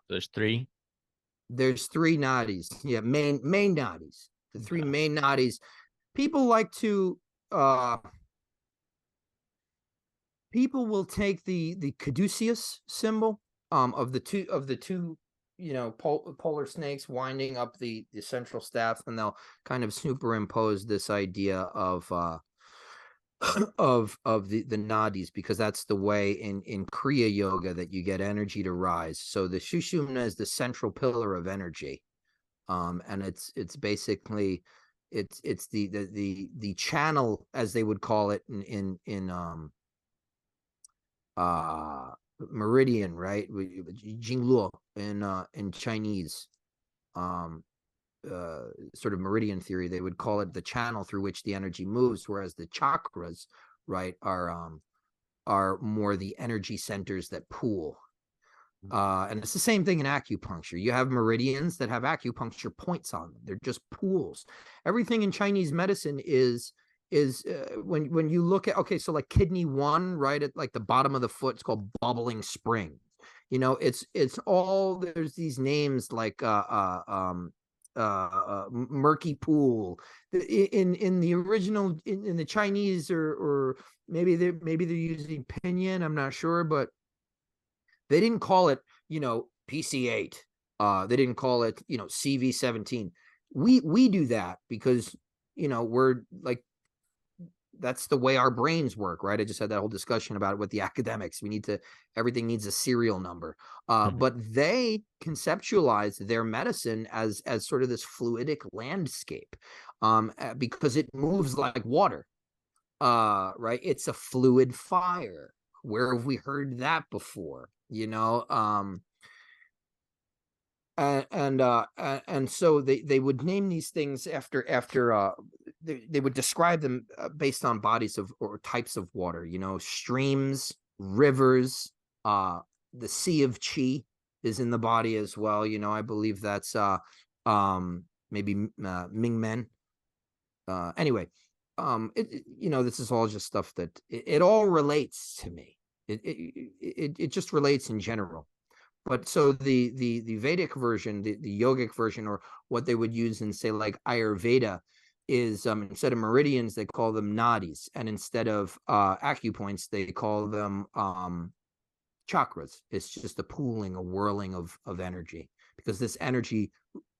[SPEAKER 1] There's 3.
[SPEAKER 2] there's 3 nadis. Yeah, main nadis. The 3 main nadis. People like to people will take the caduceus symbol of the two polar snakes winding up the central staff, and they'll kind of superimpose this idea of the nadis, because that's the way in Kriya yoga that you get energy to rise. So the Sushumna is the central pillar of energy, and it's basically it's the channel, as they would call it in meridian, right? Jingluo in Chinese, sort of meridian theory, they would call it the channel through which the energy moves, whereas the chakras, right, are more the energy centers that pool. And it's the same thing in acupuncture. You have meridians that have acupuncture points on them. They're just pools. Everything in Chinese medicine is when you look at, okay, so like kidney 1, right at like the bottom of the foot, it's called bubbling spring. It's all, there's these names like murky pool. In the original, in the Chinese, or maybe they're using pinyin, I'm not sure, but they didn't call it, PC8. They didn't call it, CV17. We do that because, we're like, that's the way our brains work, right? I just had that whole discussion about it with the academics. Everything needs a serial number. But they conceptualize their medicine as sort of this fluidic landscape, because it moves like water, right? It's a fluid fire. Where have we heard that before? And so they would name these things after they would describe them based on bodies of or types of water, streams, rivers. The sea of chi is in the body as well. I believe that's maybe Ming Men. Anyway, this is all just stuff that it all relates to me. It just relates in general. But so the Vedic version, the yogic version, or what they would use in, say, like Ayurveda, is instead of meridians, they call them nadis, and instead of acupoints, they call them chakras. It's just a pooling, a whirling of energy, because this energy,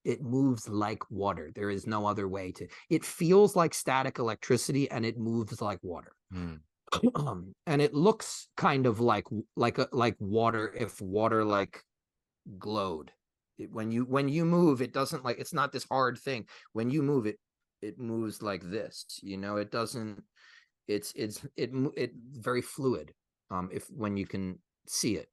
[SPEAKER 2] it moves like water. There is no other way to. It feels like static electricity, and it moves like water. And it looks kind of like water, if water like glowed. When you move, it doesn't, like, it's not this hard thing. When you move it, it moves like this. It doesn't. It's very fluid. If when you can see it.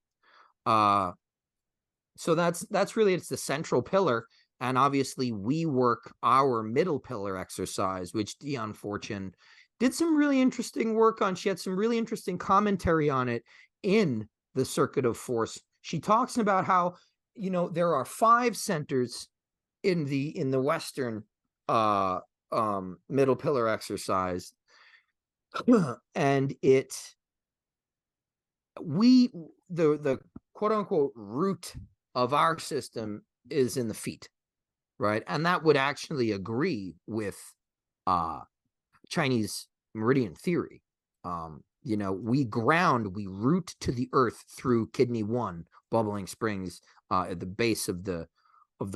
[SPEAKER 2] So that's really, it's the central pillar. And obviously we work our middle pillar exercise, which Dion Fortune did some really interesting work on. She had some really interesting commentary on it in the Circuit of Force. She talks about how, there are 5 centers in the Western middle pillar exercise. And the quote unquote root of our system is in the feet, right? And that would actually agree with Chinese meridian theory. We root to the earth through kidney 1, bubbling springs, at the base of the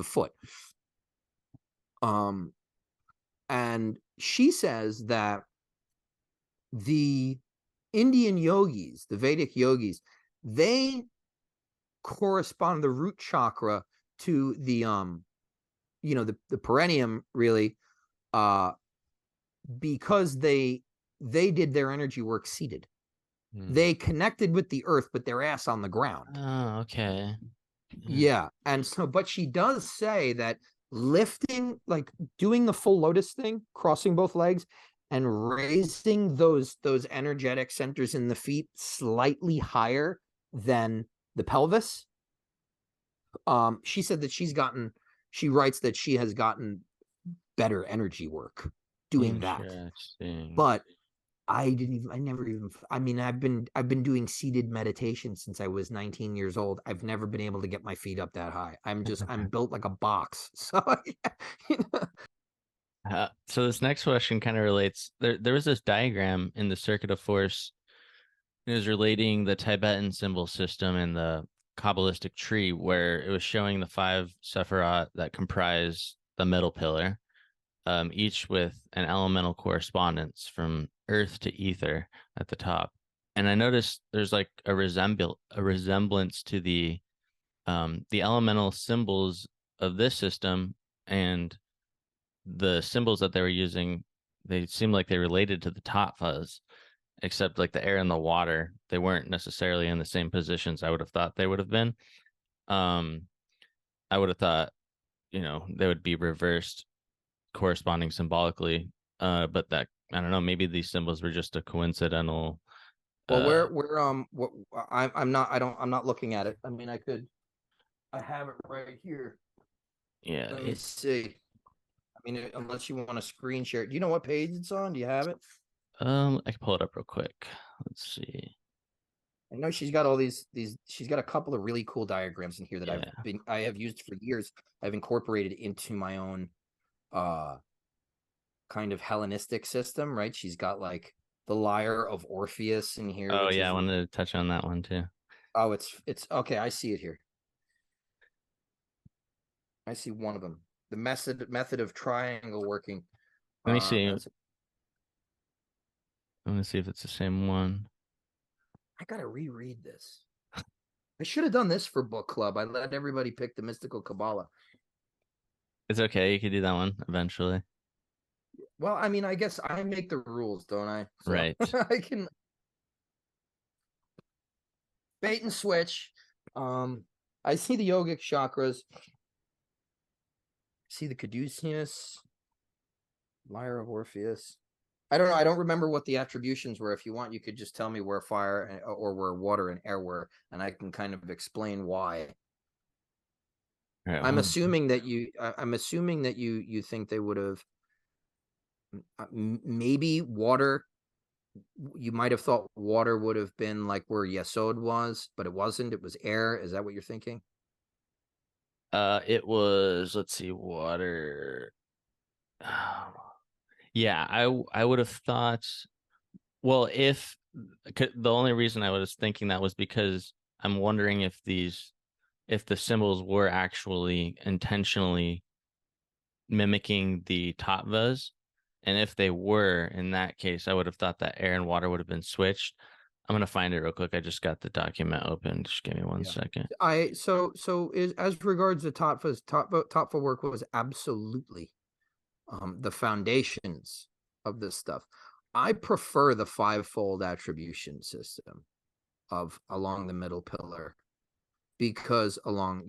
[SPEAKER 2] foot. And she says that the Indian yogis, the Vedic yogis, they correspond the root chakra to the the perineum, really, because they did their energy work seated. They connected with the earth, but their ass on the ground.
[SPEAKER 1] Oh, okay.
[SPEAKER 2] Yeah. And so, but she does say that lifting, like doing the full lotus thing, crossing both legs and raising those energetic centers in the feet slightly higher than the pelvis. She said that she writes that she has gotten better energy work doing that. But I mean, I've been doing seated meditation since I was 19 years old. I've never been able to get my feet up that high. I'm built like a box. So,
[SPEAKER 1] so this next question kind of relates. There was this diagram in the Circuit of Force. It was relating the Tibetan symbol system and the Kabbalistic tree, where it was showing the 5 Sephiroth that comprise the middle pillar, each with an elemental correspondence from earth to ether at the top. And I noticed there's like a resemblance to the elemental symbols of this system, and the symbols that they were using, they seemed like they related to the tattvas, except like the air and the water, they weren't necessarily in the same positions I would have thought they would have been. I would have thought, they would be reversed, corresponding symbolically. But that, I don't know, maybe these symbols were just a coincidental.
[SPEAKER 2] well, I'm not looking at it. I mean, I have it right here.
[SPEAKER 1] Yeah.
[SPEAKER 2] Let me see. I mean, unless you want to screen share it. Do you know what page it's on? Do you have it?
[SPEAKER 1] I can pull it up real quick. Let's see.
[SPEAKER 2] I know she's got all these she's got a couple of really cool diagrams in here that
[SPEAKER 1] Yeah.
[SPEAKER 2] I have used for years. I've incorporated into my own kind of Hellenistic system, right? She's got like the lyre of Orpheus in here,
[SPEAKER 1] Oh
[SPEAKER 2] which
[SPEAKER 1] yeah,
[SPEAKER 2] is
[SPEAKER 1] I wanted to touch on that one too.
[SPEAKER 2] oh, it's okay. I see it here. I see one of them. The method of triangle working.
[SPEAKER 1] Let me see.
[SPEAKER 2] That's
[SPEAKER 1] I'm gonna see if it's the same one.
[SPEAKER 2] I gotta reread this. I should have done this for book club. I let everybody pick the Mystical Qabalah.
[SPEAKER 1] It's okay. You could do that one eventually.
[SPEAKER 2] Well, I mean, I guess I make the rules, don't I? So
[SPEAKER 1] Right.
[SPEAKER 2] I can bait and switch. I see the yogic chakras. See the caduceus, lyre of Orpheus. I don't know. I don't remember what the attributions were. If you want, you could just tell me where fire or where water and air were, and I can kind of explain why.
[SPEAKER 1] All right.
[SPEAKER 2] I'm
[SPEAKER 1] One.
[SPEAKER 2] assuming that you think they would have maybe water. You might have thought water would have been like where Yesod was, but it wasn't. It was air. Is that what you're thinking?
[SPEAKER 1] It was. Let's see. Water. Yeah, I would have thought. Well, if the only reason I was thinking that was because I'm wondering if the symbols were actually intentionally mimicking the tattvas, and if they were, in that case, I would have thought that air and water would have been switched. I'm gonna find it real quick. I just got the document open. Just give me one
[SPEAKER 2] Yeah.
[SPEAKER 1] second.
[SPEAKER 2] So is as regards to Tattva work was absolutely the foundations of this stuff. I prefer the fivefold attribution system of along the middle pillar because along,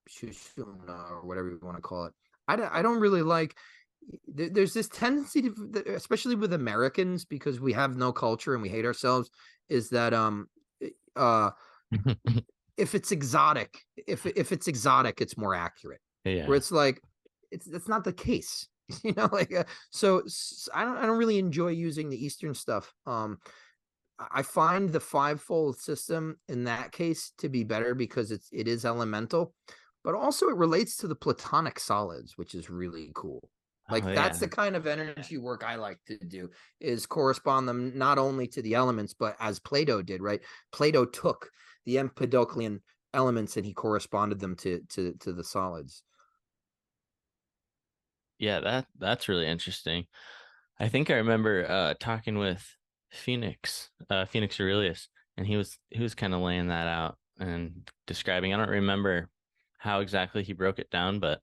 [SPEAKER 2] Shushumna or whatever you want to call it. I don't really like there's this tendency to, especially with Americans, because we have no culture and we hate ourselves, is that uh if it's exotic, if it's exotic, it's more accurate. Where
[SPEAKER 1] Yeah.
[SPEAKER 2] it's like that's not the case. Like so I don't really enjoy using the Eastern stuff. I find the fivefold system in that case to be better because it is elemental, but also it relates to the Platonic solids, which is really cool.
[SPEAKER 1] Oh
[SPEAKER 2] Like that's
[SPEAKER 1] yeah.
[SPEAKER 2] the kind of energy work I like to do, is correspond them not only to the elements, but as Plato did, right? Plato took the Empedoclean elements and he corresponded them to the solids.
[SPEAKER 1] Yeah, that's really interesting. I think I remember talking with Phoenix Aurelius, and he was kind of laying that out and describing. I don't remember how exactly he broke it down, but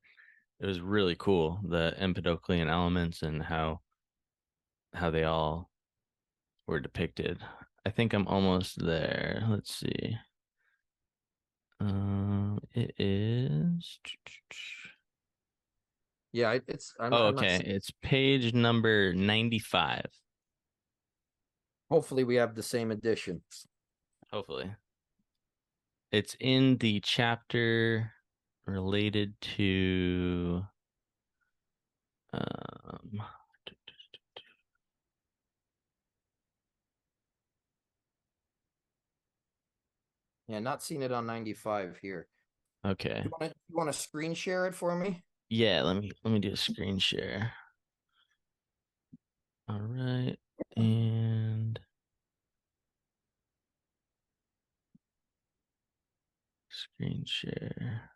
[SPEAKER 1] it was really cool, the Empedoclean elements and how they all were depicted. I think I'm almost there. Let's see. It is.
[SPEAKER 2] Yeah, it's
[SPEAKER 1] Oh,
[SPEAKER 2] I'm not
[SPEAKER 1] okay.
[SPEAKER 2] seeing.
[SPEAKER 1] It's page number 95.
[SPEAKER 2] Hopefully we have the same edition.
[SPEAKER 1] Hopefully. It's in the chapter related to um
[SPEAKER 2] Yeah, not seeing it on 95 here.
[SPEAKER 1] okay.
[SPEAKER 2] You want to screen share it for me?
[SPEAKER 1] Yeah, let me do a screen share. All right. And screen share.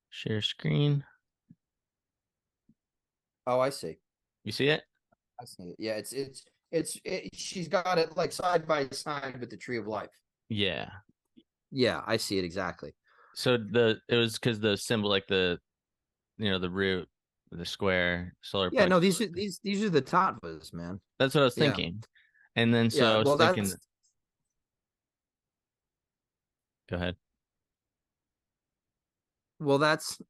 [SPEAKER 1] Share screen.
[SPEAKER 2] Oh, I see.
[SPEAKER 1] You see it?
[SPEAKER 2] I see it. Yeah, she's got it like side by side with the tree of life.
[SPEAKER 1] Yeah.
[SPEAKER 2] Yeah, I see it exactly.
[SPEAKER 1] So it was because the symbol, like the root, the square, solar
[SPEAKER 2] Yeah, no,
[SPEAKER 1] plexus.
[SPEAKER 2] these are the tattvas, man.
[SPEAKER 1] That's what I was
[SPEAKER 2] Yeah.
[SPEAKER 1] thinking. And then so
[SPEAKER 2] Yeah.
[SPEAKER 1] I was
[SPEAKER 2] Well,
[SPEAKER 1] thinking, go ahead.
[SPEAKER 2] that's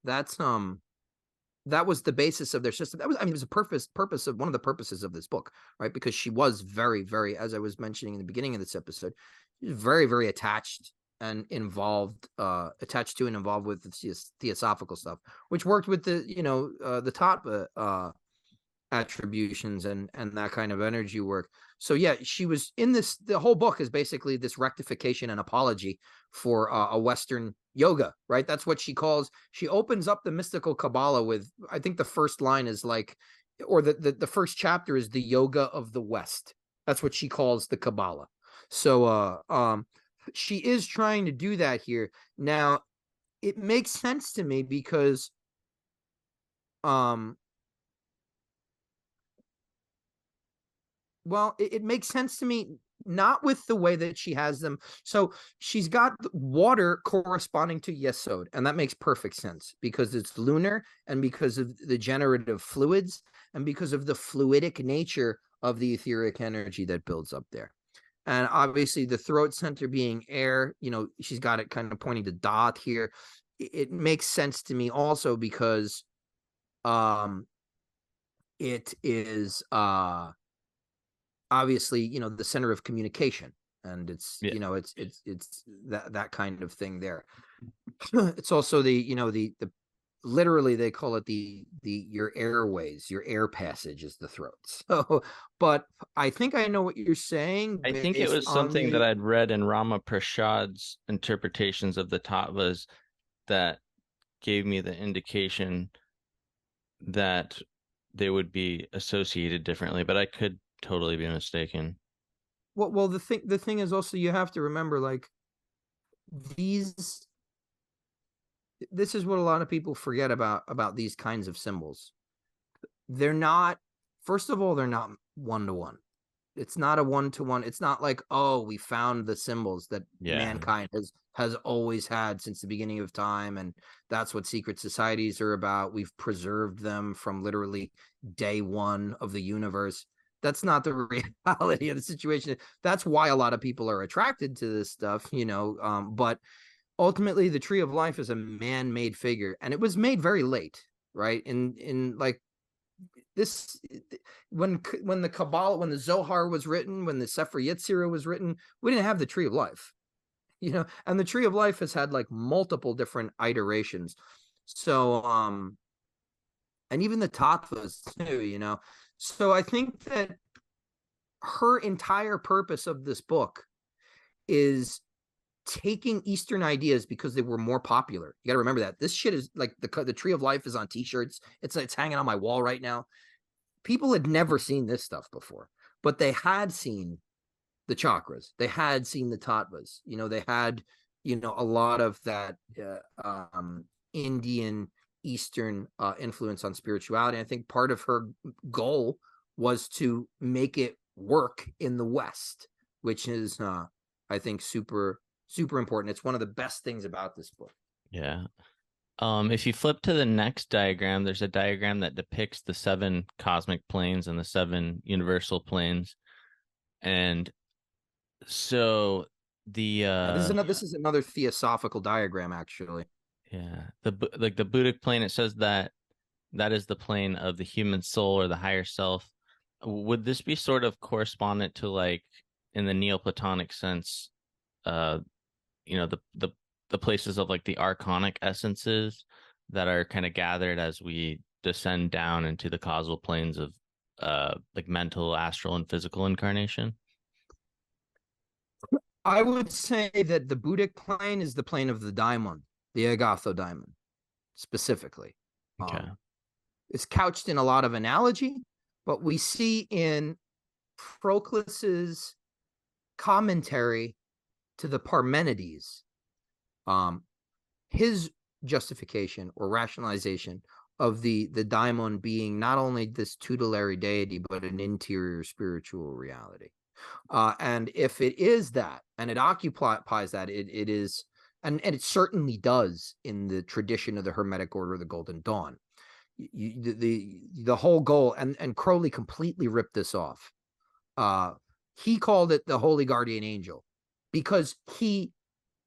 [SPEAKER 2] that was the basis of their system. That was, I mean, it was a purpose of one of the purposes of this book, right? Because she was very, very, as I was mentioning in the beginning of this episode, she was very, very attached and involved, attached to and involved with the theosophical stuff, which worked with the Tattva attributions and that kind of energy work. So yeah, she was in this. The whole book is basically this rectification and apology for a Western yoga, right? That's what she calls. She opens up the Mystical Qabalah with, I think the first line is like, or the first chapter is the yoga of the West. That's what she calls the Kabbalah. So she is trying to do that here. Now, it makes sense to me because well, it makes sense to me, not with the way that she has them. So she's got water corresponding to Yesod, and that makes perfect sense because it's lunar and because of the generative fluids and because of the fluidic nature of the etheric energy that builds up there. And obviously the throat center being air, she's got it kind of pointing to dot here. It makes sense to me also because it is obviously the center of communication, and it's it's that kind of thing there. It's also the literally they call it the your airways, your air passage is the throat. So but I think I know what you're saying
[SPEAKER 1] I think it
[SPEAKER 2] based
[SPEAKER 1] was
[SPEAKER 2] on
[SPEAKER 1] something that
[SPEAKER 2] the
[SPEAKER 1] I'd read in Rama Prasad's interpretations of the tattvas that gave me the indication that they would be associated differently, but I could totally be mistaken.
[SPEAKER 2] well the thing is also you have to remember, like, these this is what a lot of people forget about these kinds of symbols. They're not, first of all, they're not one-to-one. It's not a one-to-one. It's not like, oh, we found the symbols that
[SPEAKER 1] Yeah.
[SPEAKER 2] mankind has always had since the beginning of time, and that's what secret societies are about. We've preserved them from literally day one of the universe. That's not the reality of the situation. That's why a lot of people are attracted to this stuff, but ultimately the tree of life is a man-made figure, and it was made very late, right? In like this, when the Kabbalah, when the Zohar was written, when the Sefer Yetzirah was written, we didn't have the tree of life, and the tree of life has had like multiple different iterations. So and even the tattvas too. So I think that her entire purpose of this book is taking Eastern ideas because they were more popular. You got to remember that this shit is like the tree of life is on t-shirts. It's hanging on my wall right now. People had never seen this stuff before, but they had seen the chakras. They had seen the tattvas. They had, a lot of that Indian Eastern influence on spirituality. I think part of her goal was to make it work in the West, which is, I think, super, super important. It's one of the best things about this book.
[SPEAKER 1] Yeah. If you flip to the next diagram, there's a diagram that depicts the 7 cosmic planes and the 7 universal planes. And so the
[SPEAKER 2] this is another theosophical diagram, actually.
[SPEAKER 1] yeah, the Buddhic plane, it says that that is the plane of the human soul or the higher self. Would this be sort of correspondent to, like, in the Neoplatonic sense, uh, the places of like the archonic essences that are kind of gathered as we descend down into the causal planes of like mental, astral, and physical incarnation?
[SPEAKER 2] I would say that the Buddhic plane is the plane of the daimon, the Agatho daimon, specifically.
[SPEAKER 1] Okay.
[SPEAKER 2] It's couched in a lot of analogy, but we see in Proclus's commentary to the Parmenides, his justification or rationalization of the daimon being not only this tutelary deity, but an interior spiritual reality. And if it is that, and it occupies that, it is, and it certainly does in the tradition of the Hermetic Order of the Golden Dawn. The whole goal, and Crowley completely ripped this off. He called it the Holy Guardian Angel because he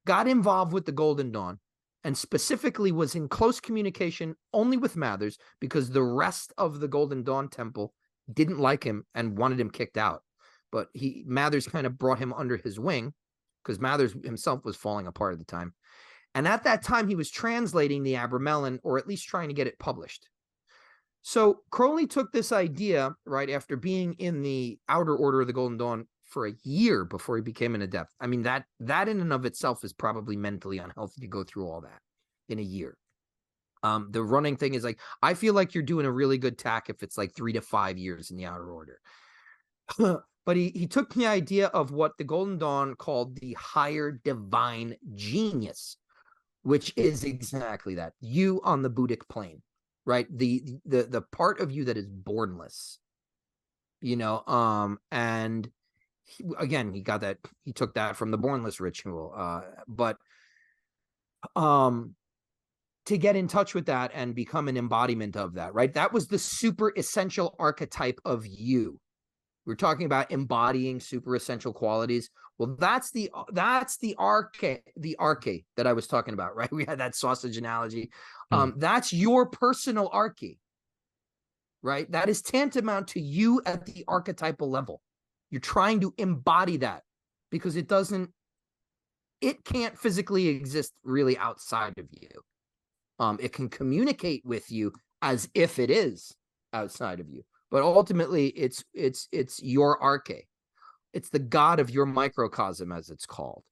[SPEAKER 2] got involved with the Golden Dawn and specifically was in close communication only with Mathers because the rest of the Golden Dawn temple didn't like him and wanted him kicked out. But Mathers kind of brought him under his wing because Mathers himself was falling apart at the time. And at that time, he was translating the Abramelin, or at least trying to get it published. So Crowley took this idea, right, after being in the outer order of the Golden Dawn for a year before he became an adept. I mean, that in and of itself is probably mentally unhealthy to go through all that in a year. The running thing is like, I feel like you're doing a really good tack if it's like 3 to 5 years in the outer order. But he took the idea of what the Golden Dawn called the higher divine genius, which is exactly that. You on the Buddhic plane, right? The part of you that is bornless, and again, he took that from the bornless ritual. But to get in touch with that and become an embodiment of that, right? That was the super essential archetype of you. We're talking about embodying super essential qualities. Well, that's the arche that I was talking about, right? We had that sausage analogy. That's your personal arche, right? That is tantamount to you at the archetypal level. You're trying to embody that because it can't physically exist really outside of you. It can communicate with you as if it is outside of you, but ultimately it's your arche. It's the god of your microcosm, as it's called.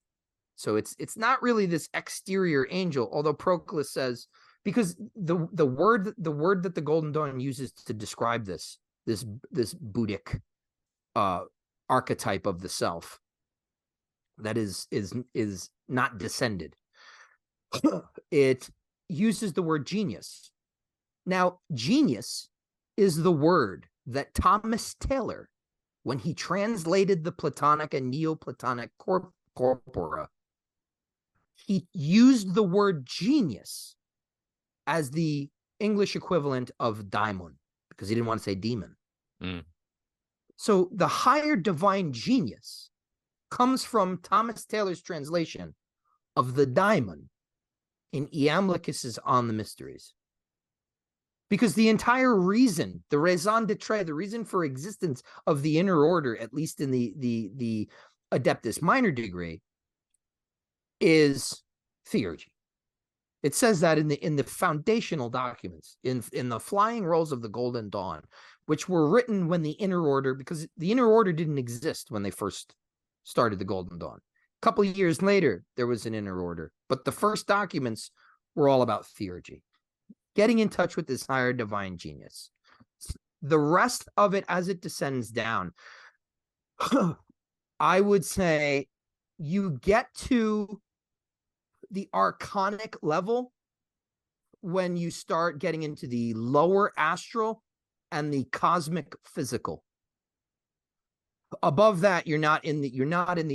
[SPEAKER 2] So it's not really this exterior angel, although Proclus says, because the word that the Golden Dawn uses to describe this Buddhic archetype of the self that is not descended, it uses the word genius. Now, genius is the word that Thomas Taylor, when he translated the Platonic and Neoplatonic corpora, he used the word genius as the English equivalent of daimon, because he didn't want to say demon. So the higher divine genius comes from Thomas Taylor's translation of the daimon in Iamblichus's On the Mysteries. Because the entire reason, the raison d'etre, the reason for existence of the inner order, at least in the Adeptus Minor degree, is theurgy. It says that in the foundational documents, in the flying rolls of the Golden Dawn, which were written when the inner order, because the inner order didn't exist when they first started the Golden Dawn. A couple of years later, there was an inner order, but the first documents were all about theurgy, getting in touch with this higher divine genius. The rest of it, as it descends down, I would say you get to the archonic level when you start getting into the lower astral and the cosmic physical. Above that, you're not in the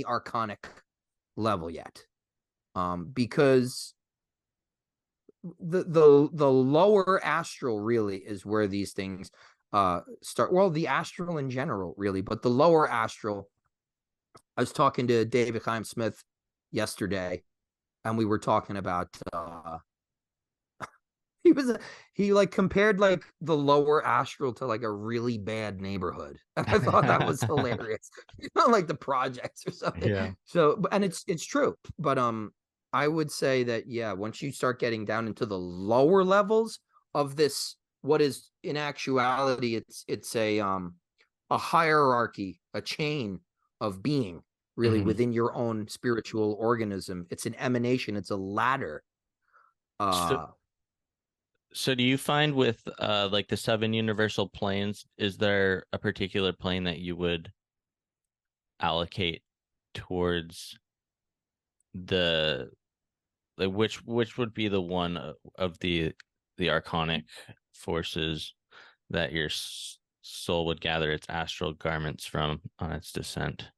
[SPEAKER 2] archonic level yet, because the lower astral really is where these things start. Well, the astral in general, really, but the lower astral. I was talking to David Chaim Smith yesterday, and we were talking about he like compared like the lower astral to like a really bad neighborhood. And I thought that was hilarious. Like the projects or something.
[SPEAKER 1] Yeah.
[SPEAKER 2] So, and it's true. But I would say that, yeah, once you start getting down into the lower levels of this, what is in actuality, it's a hierarchy, a chain of being, really, within your own spiritual organism. It's an emanation, it's a ladder.
[SPEAKER 1] So do you find with like the 7 universal planes, is there a particular plane that you would allocate towards the like which would be the one of the archonic forces that your soul would gather its astral garments from on its descent?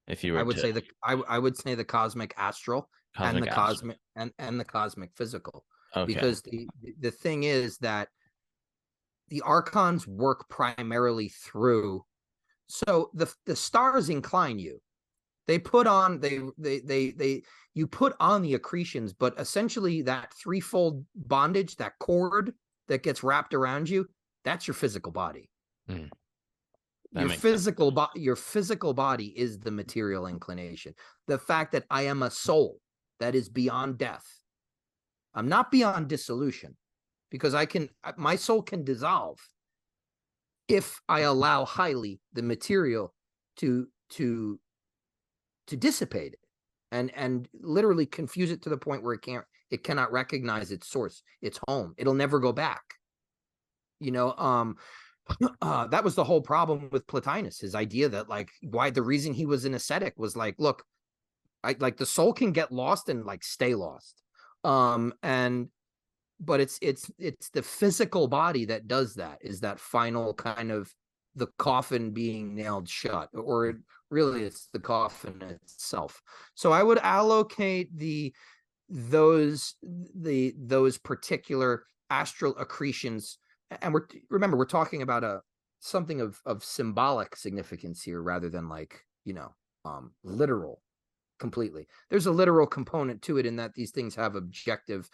[SPEAKER 1] If you were
[SPEAKER 2] I would say the cosmic astral and
[SPEAKER 1] cosmic
[SPEAKER 2] the
[SPEAKER 1] astral.
[SPEAKER 2] cosmic and the cosmic physical.
[SPEAKER 1] Okay.
[SPEAKER 2] Because the thing is that the archons work primarily through, so the stars incline you. They put on you put on the accretions, but essentially that threefold bondage, that cord that gets wrapped around you, that's your physical body. Your physical body is the material inclination. The fact that I am a soul that is beyond death. I'm not beyond dissolution. because my soul can dissolve if I allow highly the material to dissipate it and literally confuse it to the point where it cannot recognize its source, its home. It'll never go back. That was the whole problem with Plotinus, his idea that like why the reason he was an ascetic was like, look, like the soul can get lost and like stay lost. But it's the physical body that does that, is that final kind of the coffin being nailed shut, or really it's the coffin itself. So I would allocate those particular astral accretions, and we're talking about something of symbolic significance here rather than like literal completely. There's a literal component to it in that these things have objective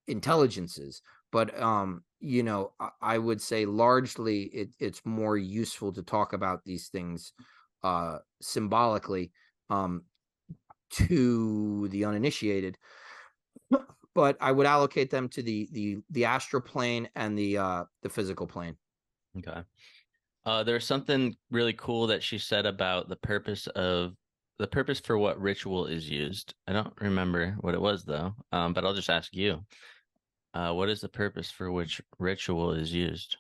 [SPEAKER 2] intelligences, but I would say largely it's more useful to talk about these things symbolically to the uninitiated, but I would allocate them to the astral plane and the physical plane.
[SPEAKER 1] Okay. There's something really cool that she said about the purpose for what ritual is used. I don't remember what it was though, but I'll just ask you. What is the purpose for which ritual is used?